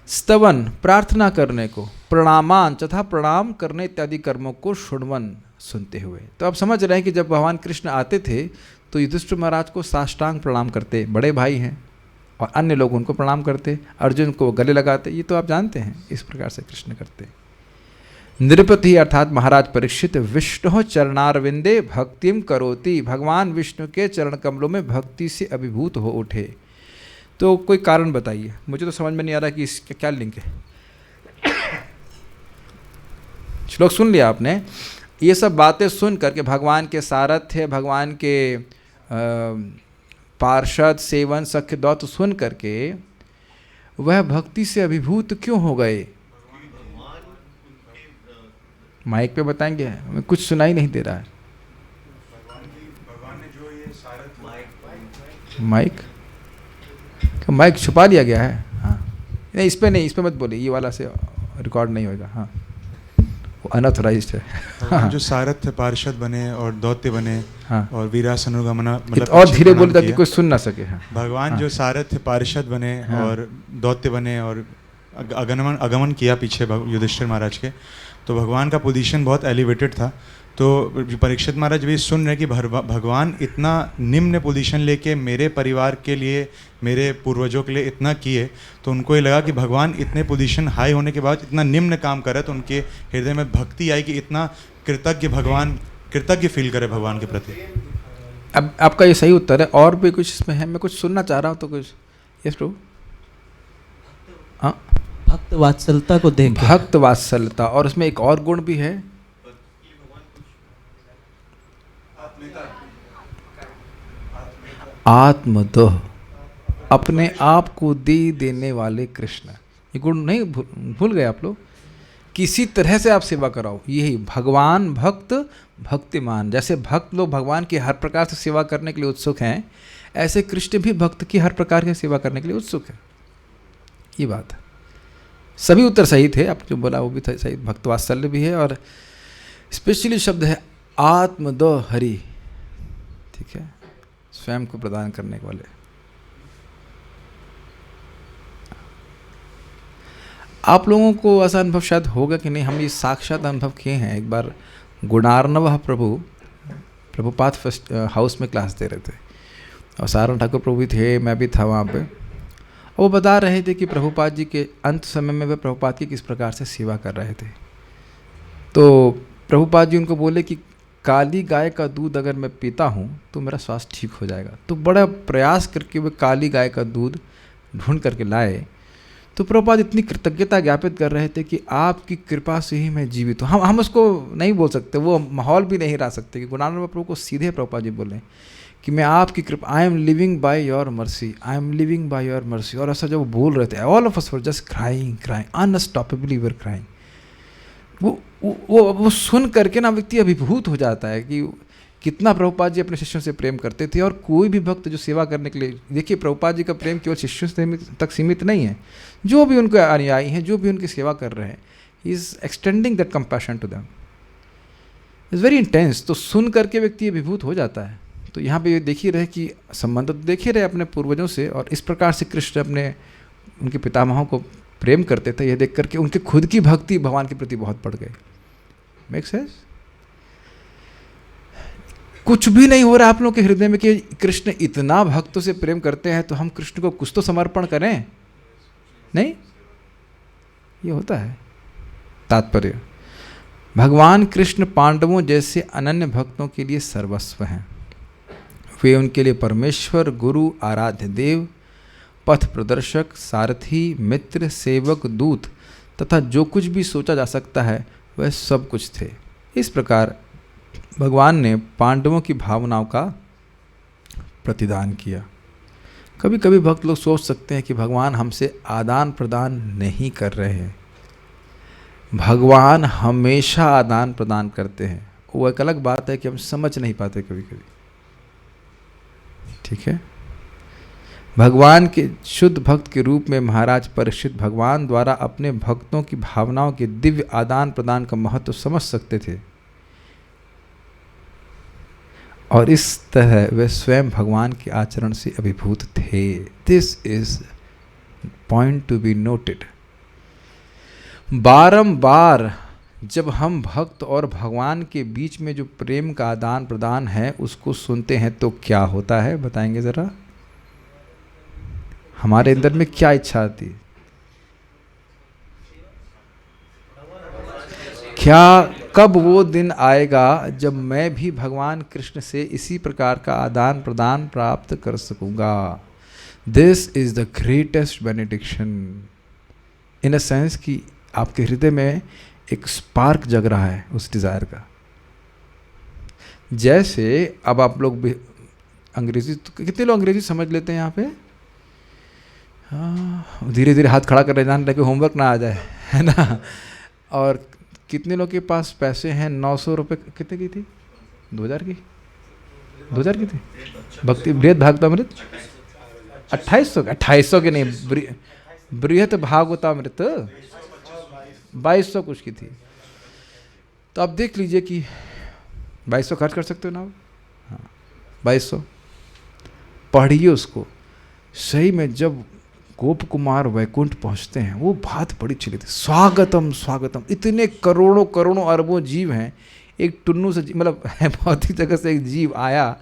स्तवन, प्रार्थना करने को। प्रणामान, तथा प्रणाम करने इत्यादि कर्मों को शुण्वन, सुनते हुए। तो आप समझ रहे हैं कि जब भगवान कृष्ण आते थे तो युधिष्ठिर महाराज को साष्टांग प्रणाम करते, बड़े भाई हैं, और अन्य लोग उनको प्रणाम करते, अर्जुन को गले लगाते। ये तो आप जानते हैं, इस प्रकार से कृष्ण करते। नृपति अर्थात महाराज परीक्षित, विष्णु चरणारविंदे भक्तिम करोति, भगवान विष्णु के चरण कमलों में भक्ति से अभिभूत हो उठे। तो कोई कारण बताइए, मुझे तो समझ में नहीं आ रहा कि इसका क्या लिंक है। श्लोक सुन लिया आपने, ये सब बातें सुन करके भगवान के सारथ्य, भगवान के पार्षद, सेवन, सख्य, दौत सुन करके वह भक्ति से अभिभूत क्यों हो गए। माइक पे बताएंगे, हमें कुछ सुनाई नहीं दे रहा है। माइक छुपा लिया गया है। हाँ नहीं, इस पे नहीं, इस पे मत बोलिए, ये वाला से रिकॉर्ड नहीं होगा। हाँ वो अनऑथराइज्ड है। हाँ। जो सारथ्य पार्षद बने और दौत्य बने। हाँ। और वीरासनुगमन, मतलब और धीरे बोले ताकि कोई सुन ना सके। हाँ। भगवान जो सारथ्य पार्षद बने और दौत्य बने और आगमन किया पीछे युधिष्ठिर महाराज के, तो भगवान का पोजीशन बहुत एलिवेटेड था। तो परीक्षित महाराज भी सुन रहे कि भगवान इतना निम्न पोजीशन लेके मेरे परिवार के लिए, मेरे पूर्वजों के लिए इतना किए, तो उनको ये लगा कि भगवान इतने पोजीशन हाई होने के बाद इतना निम्न काम करे, तो उनके हृदय में भक्ति आई कि इतना कृतज्ञ फील करे भगवान के प्रति। अब आपका ये सही उत्तर है। और भी कुछ इसमें है, मैं कुछ सुनना चाह रहा हूँ तो कुछ। यस प्रभु। हाँ, भक्त वात्सलता को देख, भक्त वात्सलता, और उसमें एक और गुण भी है, आत्मदोह, अपने आप को दे देने वाले कृष्ण। ये गुण नहीं भूल गए आप लोग। किसी तरह से आप सेवा कराओ, यही भगवान भक्त भक्तिमान। जैसे भक्त लोग भगवान की हर प्रकार से सेवा करने के लिए उत्सुक हैं, ऐसे कृष्ण भी भक्त की हर प्रकार की सेवा करने के लिए उत्सुक है। ये बात है। सभी उत्तर सही थे, आप जो बोला वो भी सही। भक्त वात्सल्य भी है, और स्पेशली शब्द है आत्मदो हरि, ठीक है, स्वयं को प्रदान करने वाले। आप लोगों को ऐसा अनुभव शायद होगा कि नहीं, हम ये साक्षात अनुभव किए हैं। एक बार गुणार्णव प्रभुपाद फर्स्ट हाउस में क्लास दे रहे थे, और सारण ठाकुर प्रभु भी थे, मैं भी था वहाँ पे। वो बता रहे थे कि प्रभुपाद जी के अंत समय में वे प्रभुपाद की किस प्रकार से सेवा कर रहे थे। तो प्रभुपाद जी उनको बोले कि काली गाय का दूध अगर मैं पीता हूँ तो मेरा स्वास्थ्य ठीक हो जाएगा। तो बड़ा प्रयास करके वे काली गाय का दूध ढूंढ करके लाए। तो प्रभुपाद इतनी कृतज्ञता ज्ञापित कर रहे थे कि आपकी कृपा से ही मैं जीवित हूँ। हम उसको नहीं बोल सकते, वो माहौल भी नहीं रह सकते कि गुणार्णव प्रभु को सीधे प्रभुपाद जी बोलें कि मैं आपकी कृपा, I am living by your mercy, I am living by your mercy. और ऐसा जब वो बोल रहे थे, all of us were just crying, unstoppably were crying. वो सुन करके ना व्यक्ति अभिभूत हो जाता है कि कितना प्रभुपाद जी अपने शिष्यों से प्रेम करते थे। और कोई भी भक्त जो सेवा करने के लिए, देखिए प्रभुपाद जी का प्रेम केवल शिष्यों तक सीमित नहीं है, जो भी उनके अनुयायी हैं, जो भी उनकी सेवा कर रहे हैं, he is extending that compassion to them, is very intense. तो सुन करके व्यक्ति अभिभूत हो जाता है। तो यहाँ पे देख ही रहे कि संबंध तो देख ही रहे अपने पूर्वजों से, और इस प्रकार से कृष्ण अपने उनके पितामहों को प्रेम करते थे। यह देख करके उनके खुद की भक्ति भगवान के प्रति बहुत बढ़ गई। Make sense? कुछ भी नहीं हो रहा आप लोगों के हृदय में कि कृष्ण इतना भक्तों से प्रेम करते हैं, तो हम कृष्ण को कुछ तो समर्पण करें। नहीं, ये होता है। तात्पर्य, भगवान कृष्ण पांडवों जैसे अनन्य भक्तों के लिए सर्वस्व हैं। वे उनके लिए परमेश्वर, गुरु, आराध्य देव, पथ प्रदर्शक, सारथी, मित्र, सेवक, दूत तथा जो कुछ भी सोचा जा सकता है वह सब कुछ थे। इस प्रकार भगवान ने पांडवों की भावनाओं का प्रतिदान किया। कभी कभी भक्त लोग सोच सकते हैं कि भगवान हमसे आदान प्रदान नहीं कर रहे हैं। भगवान हमेशा आदान प्रदान करते हैं। वो एक अलग बात है कि हम समझ नहीं पाते कभी कभी। ठीक है, भगवान के शुद्ध भक्त के रूप में महाराज परीक्षित भगवान द्वारा अपने भक्तों की भावनाओं के दिव्य आदान प्रदान का महत्व समझ सकते थे और इस तरह वे स्वयं भगवान के आचरण से अभिभूत थे। This is point to be noted. बारंबार जब हम भक्त और भगवान के बीच में जो प्रेम का आदान प्रदान है उसको सुनते हैं तो क्या होता है, बताएंगे ज़रा। हमारे अंदर में क्या इच्छा आती है? क्या कब वो दिन आएगा जब मैं भी भगवान कृष्ण से इसी प्रकार का आदान प्रदान प्राप्त कर सकूंगा? This is the greatest benediction in a sense कि आपके हृदय में एक स्पार्क जग रहा है उस डिज़ायर का। जैसे अब आप लोग भी अंग्रेजी, कितने लोग अंग्रेजी समझ लेते हैं यहाँ पे? हाँ, धीरे धीरे हाथ खड़ा कर रहे, जान रहे कि होमवर्क ना आ जाए, है ना। और कितने लोग के पास पैसे हैं? 900 रुपये, कितने की थी? 2000 की? 2000 की थी भक्ति बृहद भागवतामृत? 2800 की नहीं, बृहद भागवतामृत 2200 कुछ की थी। तो आप देख लीजिए कि 2200 खर्च कर सकते हो ना? हाँ, 2200 पढ़िए उसको। सही में जब गोप कुमार वैकुंठ पहुंचते हैं वो बात बड़ी चली थी। स्वागतम स्वागतम, इतने करोड़ों करोड़ों अरबों जीव हैं, एक टुन्नू से मतलब भौतिक जगत से एक जीव आया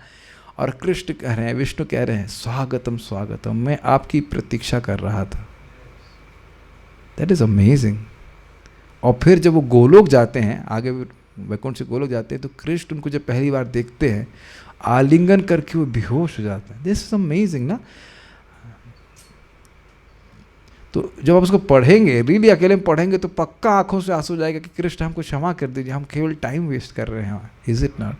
और कृष्ण कह रहे हैं, विष्णु कह रहे हैं स्वागतम स्वागतम, मैं आपकी प्रतीक्षा कर रहा था। That is amazing. और फिर जब वो गोलोक जाते हैं, आगे वैकुंठ से गोलोक जाते हैं, तो कृष्ण उनको जब पहली बार देखते हैं आलिंगन करके वो बेहोश हो जाता है। दिस इज अमेजिंग ना। तो जब आप उसको पढ़ेंगे, रियली अकेले में पढ़ेंगे, तो पक्का आंखों से आंसू जाएगा कि कृष्ण हमको क्षमा कर दीजिए, हम केवल टाइम वेस्ट कर रहे हैं। Is it not?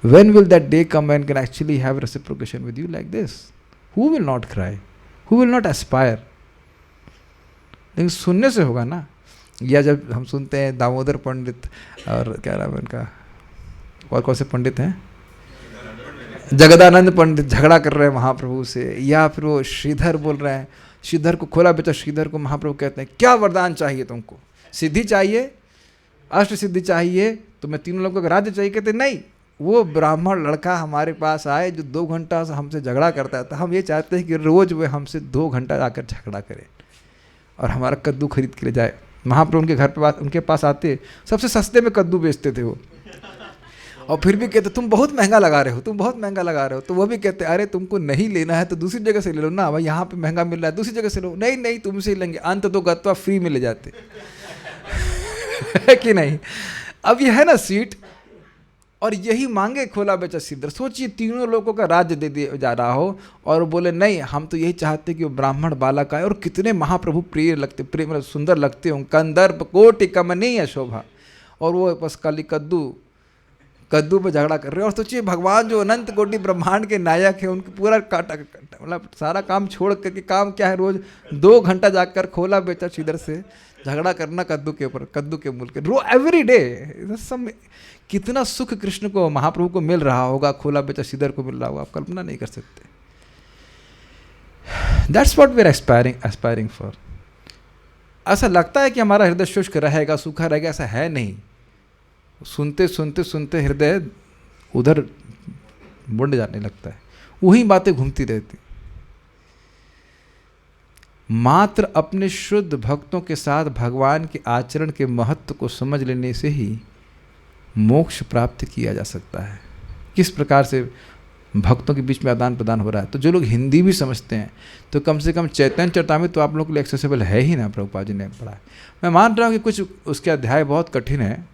When will that day come and can actually have reciprocation with you like this? Who will not cry? Who will not Aspire? लेकिन सुनने से होगा ना। या जब हम सुनते हैं दामोदर पंडित और क्या नाम है उनका, और कौन से पंडित हैं, जगदानंद पंडित झगड़ा कर रहे हैं महाप्रभु से, या फिर वो श्रीधर बोल रहे हैं, श्रीधर को खोला बेचा, श्रीधर को महाप्रभु कहते हैं क्या वरदान चाहिए तुमको? सिद्धि चाहिए, अष्ट सिद्धि चाहिए, तुम्हें तीनों लोगों का राज्य चाहिए? कहते नहीं, वो ब्राह्मण लड़का हमारे पास आए जो 2 घंटा से हमसे झगड़ा करता था, हम ये चाहते हैं कि रोज़ वह हमसे 2 घंटा जाकर झगड़ा करे और हमारा कद्दू खरीद के ले जाए। महाप्रभु उनके घर पे उनके पास आते, सबसे सस्ते में कद्दू बेचते थे वो, और फिर भी कहते तुम बहुत महंगा लगा रहे हो, तुम बहुत महंगा लगा रहे हो। तो वो भी कहते अरे तुमको नहीं लेना है तो दूसरी जगह से ले लो ना, भाई यहाँ पे महंगा मिल रहा है, दूसरी जगह से लो। नहीं नहीं तुमसे ही लेंगे, अंत तो गत्वा फ्री में ले जाते है कि नहीं? अब ये है ना सीट, और यही मांगे खोला बेचा श्रीधर। सोचिए तीनों लोगों का राज्य दे दिया जा रहा हो और बोले नहीं, हम तो यही चाहते कि वो ब्राह्मण बालक आए। और कितने महाप्रभु प्रिय लगते, प्रिय मतलब सुंदर लगते हों, कंदर्प कोटि कमनीय शोभा, और वो बस खाली कद्दू पे झगड़ा कर रहे हैं। और सोचिए भगवान जो अनंत कोटि ब्रह्मांड के नायक है, उनके पूरा काटा मतलब सारा काम छोड़ करके, काम क्या है, रोज 2 घंटा जाकर खोला बेचा श्रीधर से झगड़ा करना कद्दू के ऊपर, कद्दू के मूल के, रो एवरी डे। कितना सुख कृष्ण को, महाप्रभु को मिल रहा होगा, खोला बेचा श्रीधर को मिल रहा होगा, आप कल्पना नहीं कर सकते। That's what we are aspiring for. ऐसा लगता है कि हमारा हृदय शुष्क रहेगा, सूखा रहेगा, ऐसा है नहीं। सुनते सुनते सुनते हृदय उधर मुड़ जाने लगता है, वही बातें घूमती रहती। मात्र अपने शुद्ध भक्तों के साथ भगवान के आचरण के महत्व को समझ लेने से ही मोक्ष प्राप्त किया जा सकता है। किस प्रकार से भक्तों के बीच में आदान प्रदान हो रहा है। तो जो लोग हिंदी भी समझते हैं तो कम से कम चैतन्य चरितामृत तो आप लोगों के लिए एक्सेसिबल है ही ना, प्रभुपाद जी ने पढ़ा है। मैं मान रहा हूँ कि कुछ उसके अध्याय बहुत कठिन है,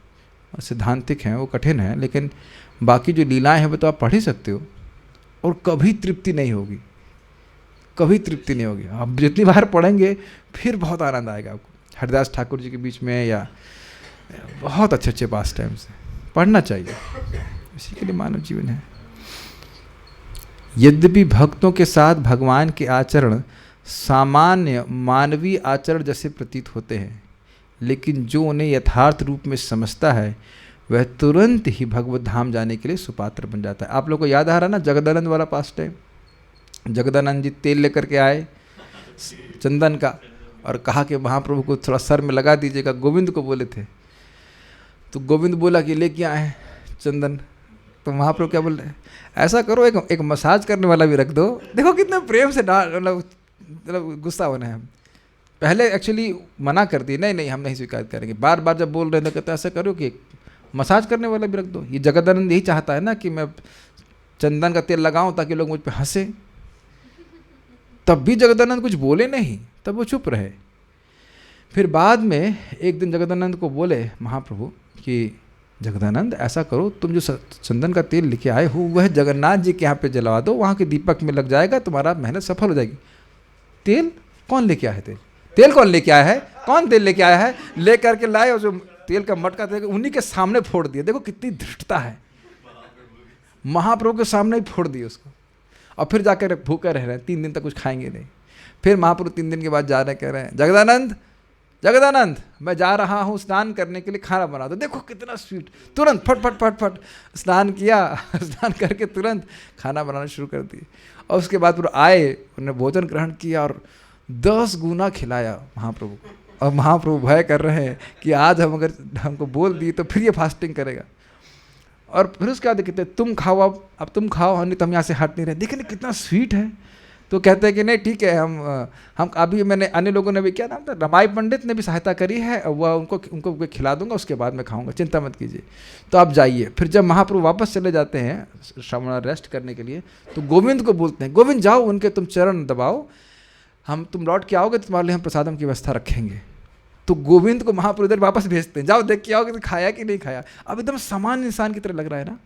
सिद्धांतिक हैं, वो कठिन है, लेकिन बाकी जो लीलाएं हैं वो तो आप पढ़ ही सकते हो और कभी तृप्ति नहीं होगी, कभी तृप्ति नहीं होगी। आप जितनी बार पढ़ेंगे फिर बहुत आनंद आएगा आपको। हरिदास ठाकुर जी के बीच में या बहुत अच्छे अच्छे पास टाइम्स पढ़ना चाहिए, इसी के लिए मानव जीवन है। यद्यपि भक्तों के साथ भगवान के आचरण सामान्य मानवीय आचरण जैसे प्रतीत होते हैं, लेकिन जो उन्हें यथार्थ रूप में समझता है वह तुरंत ही भगवत धाम जाने के लिए सुपात्र बन जाता है। आप लोगों को याद आ रहा ना जगदानंद वाला पास टाइम? जगदानंद जी तेल लेकर के आए चंदन का और कहा कि महाप्रभु को थोड़ा सर में लगा दीजिएगा, गोविंद को बोले थे। तो गोविंद बोला कि लेके आए चंदन, तो महाप्रभु क्या बोल रहे हैं, ऐसा करो एक मसाज करने वाला भी रख दो। देखो कितना प्रेम से मतलब गुस्सा होना है। पहले एक्चुअली मना कर दिए, नहीं हम नहीं स्वीकार करेंगे। बार बार जब बोल रहे थे कहते ऐसा करो कि मसाज करने वाला भी रख दो। ये जगदानंद यही चाहता है ना कि मैं चंदन का तेल लगाऊं ताकि लोग मुझ पर हंसे। तब भी जगदानंद कुछ बोले नहीं, तब वो चुप रहे। फिर बाद में एक दिन जगदानंद को बोले महाप्रभु कि जगदानंद ऐसा करो, तुम जो चंदन का तेल लेके आए हो वह जगन्नाथ जी के यहाँ पे जलवा दो, वहाँ के दीपक में लग जाएगा, तुम्हारा मेहनत सफल हो जाएगी। तेल कौन लेके आया है? तेल कौन लेके आया है? कौन तेल लेके आया है? ले करके लाए और जो तेल का मटका था उन्हीं के सामने फोड़ दिया। देखो कितनी धृष्टता है, महाप्रभु के सामने ही फोड़ दिए उसको। और फिर जाकर भूखे रह रहे हैं, 3 दिन तक कुछ खाएंगे नहीं। फिर महाप्रभु 3 दिन के बाद जा रहे हैं, कह रहे हैं जगदानंद मैं जा रहा हूँ स्नान करने के लिए, खाना बना दो। देखो कितना स्वीट, तुरंत फट स्नान किया, स्नान करके तुरंत खाना बनाना शुरू कर दिए। और उसके बाद फिर आए, उन्होंने भोजन ग्रहण किया और 10 गुना खिलाया महाप्रभु को। और महाप्रभु भय कर रहे हैं कि आज हम अगर हमको बोल दिए तो फिर ये फास्टिंग करेगा। और फिर उसके बाद कहते तुम खाओ, अब तुम खाओ, नहीं तो हम यहाँ से हट नहीं रहे। देखिए कितना स्वीट है। तो कहते हैं कि नहीं ठीक है, हम अभी मैंने अन्य लोगों ने भी क्या नाम था, रमाई पंडित ने भी सहायता करी है, वह उनको खिला दूंगा, उसके बाद मैं खाऊंगा, चिंता मत कीजिए। तो आप जाइए। फिर जब महाप्रभु वापस चले जाते हैं श्रवण रेस्ट करने के लिए, तो गोविंद को बोलते हैं गोविंद जाओ उनके तुम चरण दबाओ, तुम लौट के आओगे तो तुम्हारे लिए हम प्रसादम की व्यवस्था रखेंगे। तो गोविंद को महाप्रभु इधर वापस भेजते हैं, जाओ देख के आओगे तो खाया कि नहीं खाया। अब एकदम सामान्य इंसान की तरह लग रहा है ना,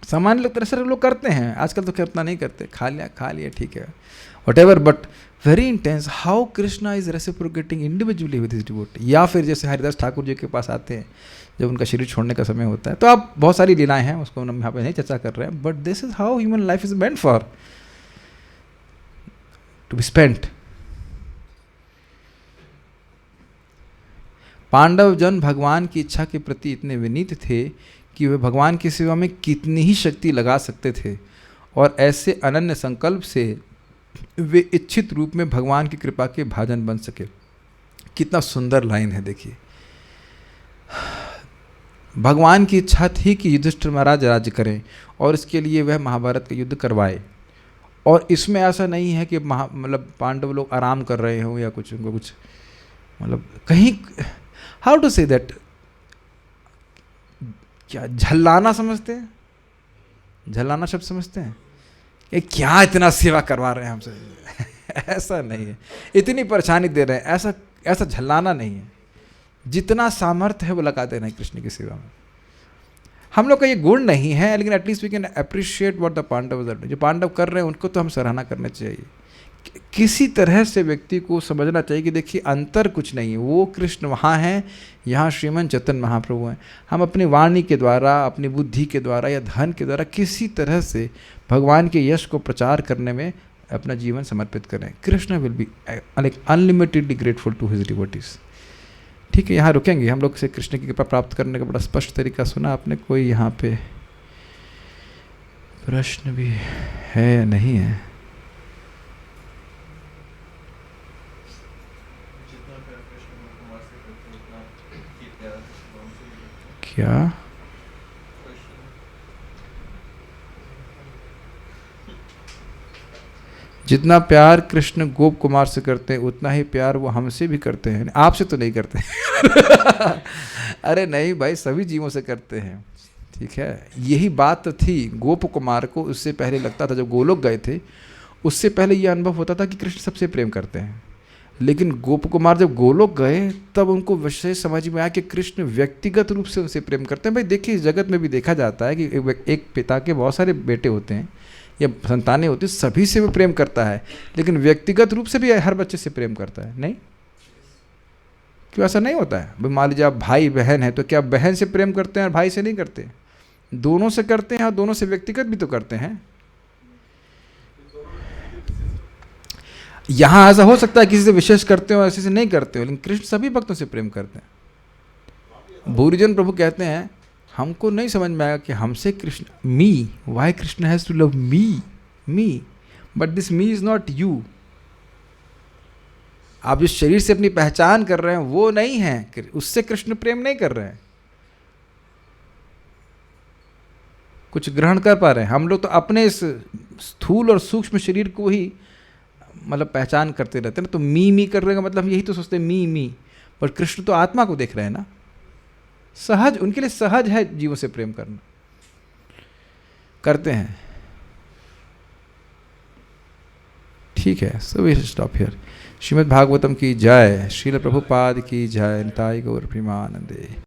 सामान्य लोग तरह से लोग करते हैं आजकल, तो उतना नहीं करते, खा लिया ठीक है what ever, but very intense how Krishna is reciprocating individually with his devotee. या फिर जैसे हरिदास ठाकुर जी के पास आते हैं जब उनका शरीर छोड़ने का समय होता है, तो आप बहुत सारी लीलाएं हैं, उसको हम यहाँ पे नहीं चर्चा कर रहे हैं, but this is how human life is meant for to be spent. Pandava जन भगवान की इच्छा के प्रति इतने विनीत थे कि वे भगवान की सेवा में कितनी ही शक्ति लगा सकते थे, और ऐसे अनन्य संकल्प से वे इच्छित रूप में भगवान की कृपा के भाजन बन सके। कितना सुंदर लाइन है, देखिए। भगवान की इच्छा थी कि युधिष्ठिर महाराज राज्य करें और इसके लिए वह महाभारत का युद्ध करवाए। और इसमें ऐसा नहीं है कि मतलब पांडव लोग आराम कर रहे हों या कुछ उनको कुछ मतलब कहीं, हाउ टू से दैट, क्या झल्लाना समझते हैं? झल्लाना शब्द समझते हैं? ये क्या इतना सेवा करवा रहे हैं हमसे? ऐसा नहीं है, इतनी परेशानी दे रहे हैं, ऐसा झल्लाना नहीं है। जितना सामर्थ्य है वो लगा देना है कृष्ण की सेवा में। हम लोग का ये गुण नहीं है, लेकिन at least we can appreciate what the Pandava are. जो पांडव कर रहे हैं उनको तो हम सराहना करना चाहिए। किसी तरह से व्यक्ति को समझना चाहिए कि देखिए अंतर कुछ नहीं है, वो कृष्ण वहाँ हैं, यहाँ श्रीमन चैतन्य महाप्रभु हैं। हम अपनी वाणी के द्वारा, अपनी बुद्धि के द्वारा या धन के द्वारा किसी तरह से भगवान के यश को प्रचार करने में अपना जीवन समर्पित करें। Krishna will be unlimitedly grateful to his devotees. ठीक है, यहाँ रुकेंगे। हम लोग से कृष्ण की कृपा प्राप्त करने का बड़ा स्पष्ट तरीका सुना आपने। कोई यहाँ पे प्रश्न भी है या नहीं है? क्या जितना प्यार कृष्ण गोप कुमार से करते हैं उतना ही प्यार वो हमसे भी करते हैं। आपसे तो नहीं करते। अरे नहीं भाई, सभी जीवों से करते हैं। ठीक है, यही बात थी गोप कुमार को। उससे पहले लगता था, जब गोलोक गए थे उससे पहले ये अनुभव होता था कि कृष्ण सबसे प्रेम करते हैं। लेकिन गोप कुमार जब गोलोक गए तब उनको विशेष समझ में आया कि कृष्ण व्यक्तिगत रूप से उनसे प्रेम करते हैं। भाई देखिए, इस जगत में भी देखा जाता है कि एक पिता के बहुत सारे बेटे होते हैं या संतानें होती हैं, सभी से वो प्रेम करता है, लेकिन व्यक्तिगत रूप से भी हर बच्चे से प्रेम करता है। नहीं, क्यों ऐसा नहीं होता है? मान लीजिए आप भाई बहन है, तो क्या बहन से प्रेम करते हैं और भाई से नहीं करते? दोनों से करते हैं, और दोनों से व्यक्तिगत भी तो करते हैं। यहां ऐसा हो सकता है किसी से विशेष करते हो, ऐसे से नहीं करते हो, लेकिन कृष्ण सभी भक्तों से प्रेम करते हैं। भूरिजन प्रभु कहते हैं, हमको नहीं समझ में आया कि हमसे Krishna, me, why Krishna has to love me, but this me is not you. आप जिस शरीर से अपनी पहचान कर रहे हैं वो नहीं है, उससे कृष्ण प्रेम नहीं कर रहे हैं। कुछ ग्रहण कर पा रहे हैं? हम लोग तो अपने इस स्थूल और सूक्ष्म शरीर को ही मतलब पहचान करते रहते हैं ना। तो मी कर रहे हैं, मतलब हम यही तो सोचते हैं मी, पर कृष्ण तो आत्मा को देख रहे हैं ना। सहज, उनके लिए सहज है जीवों से प्रेम करना, करते हैं। ठीक है, so we stop here. Shrimad Bhagavatam की जय, श्रील प्रभुपाद की जय, निताई गौर प्रेमानंदे।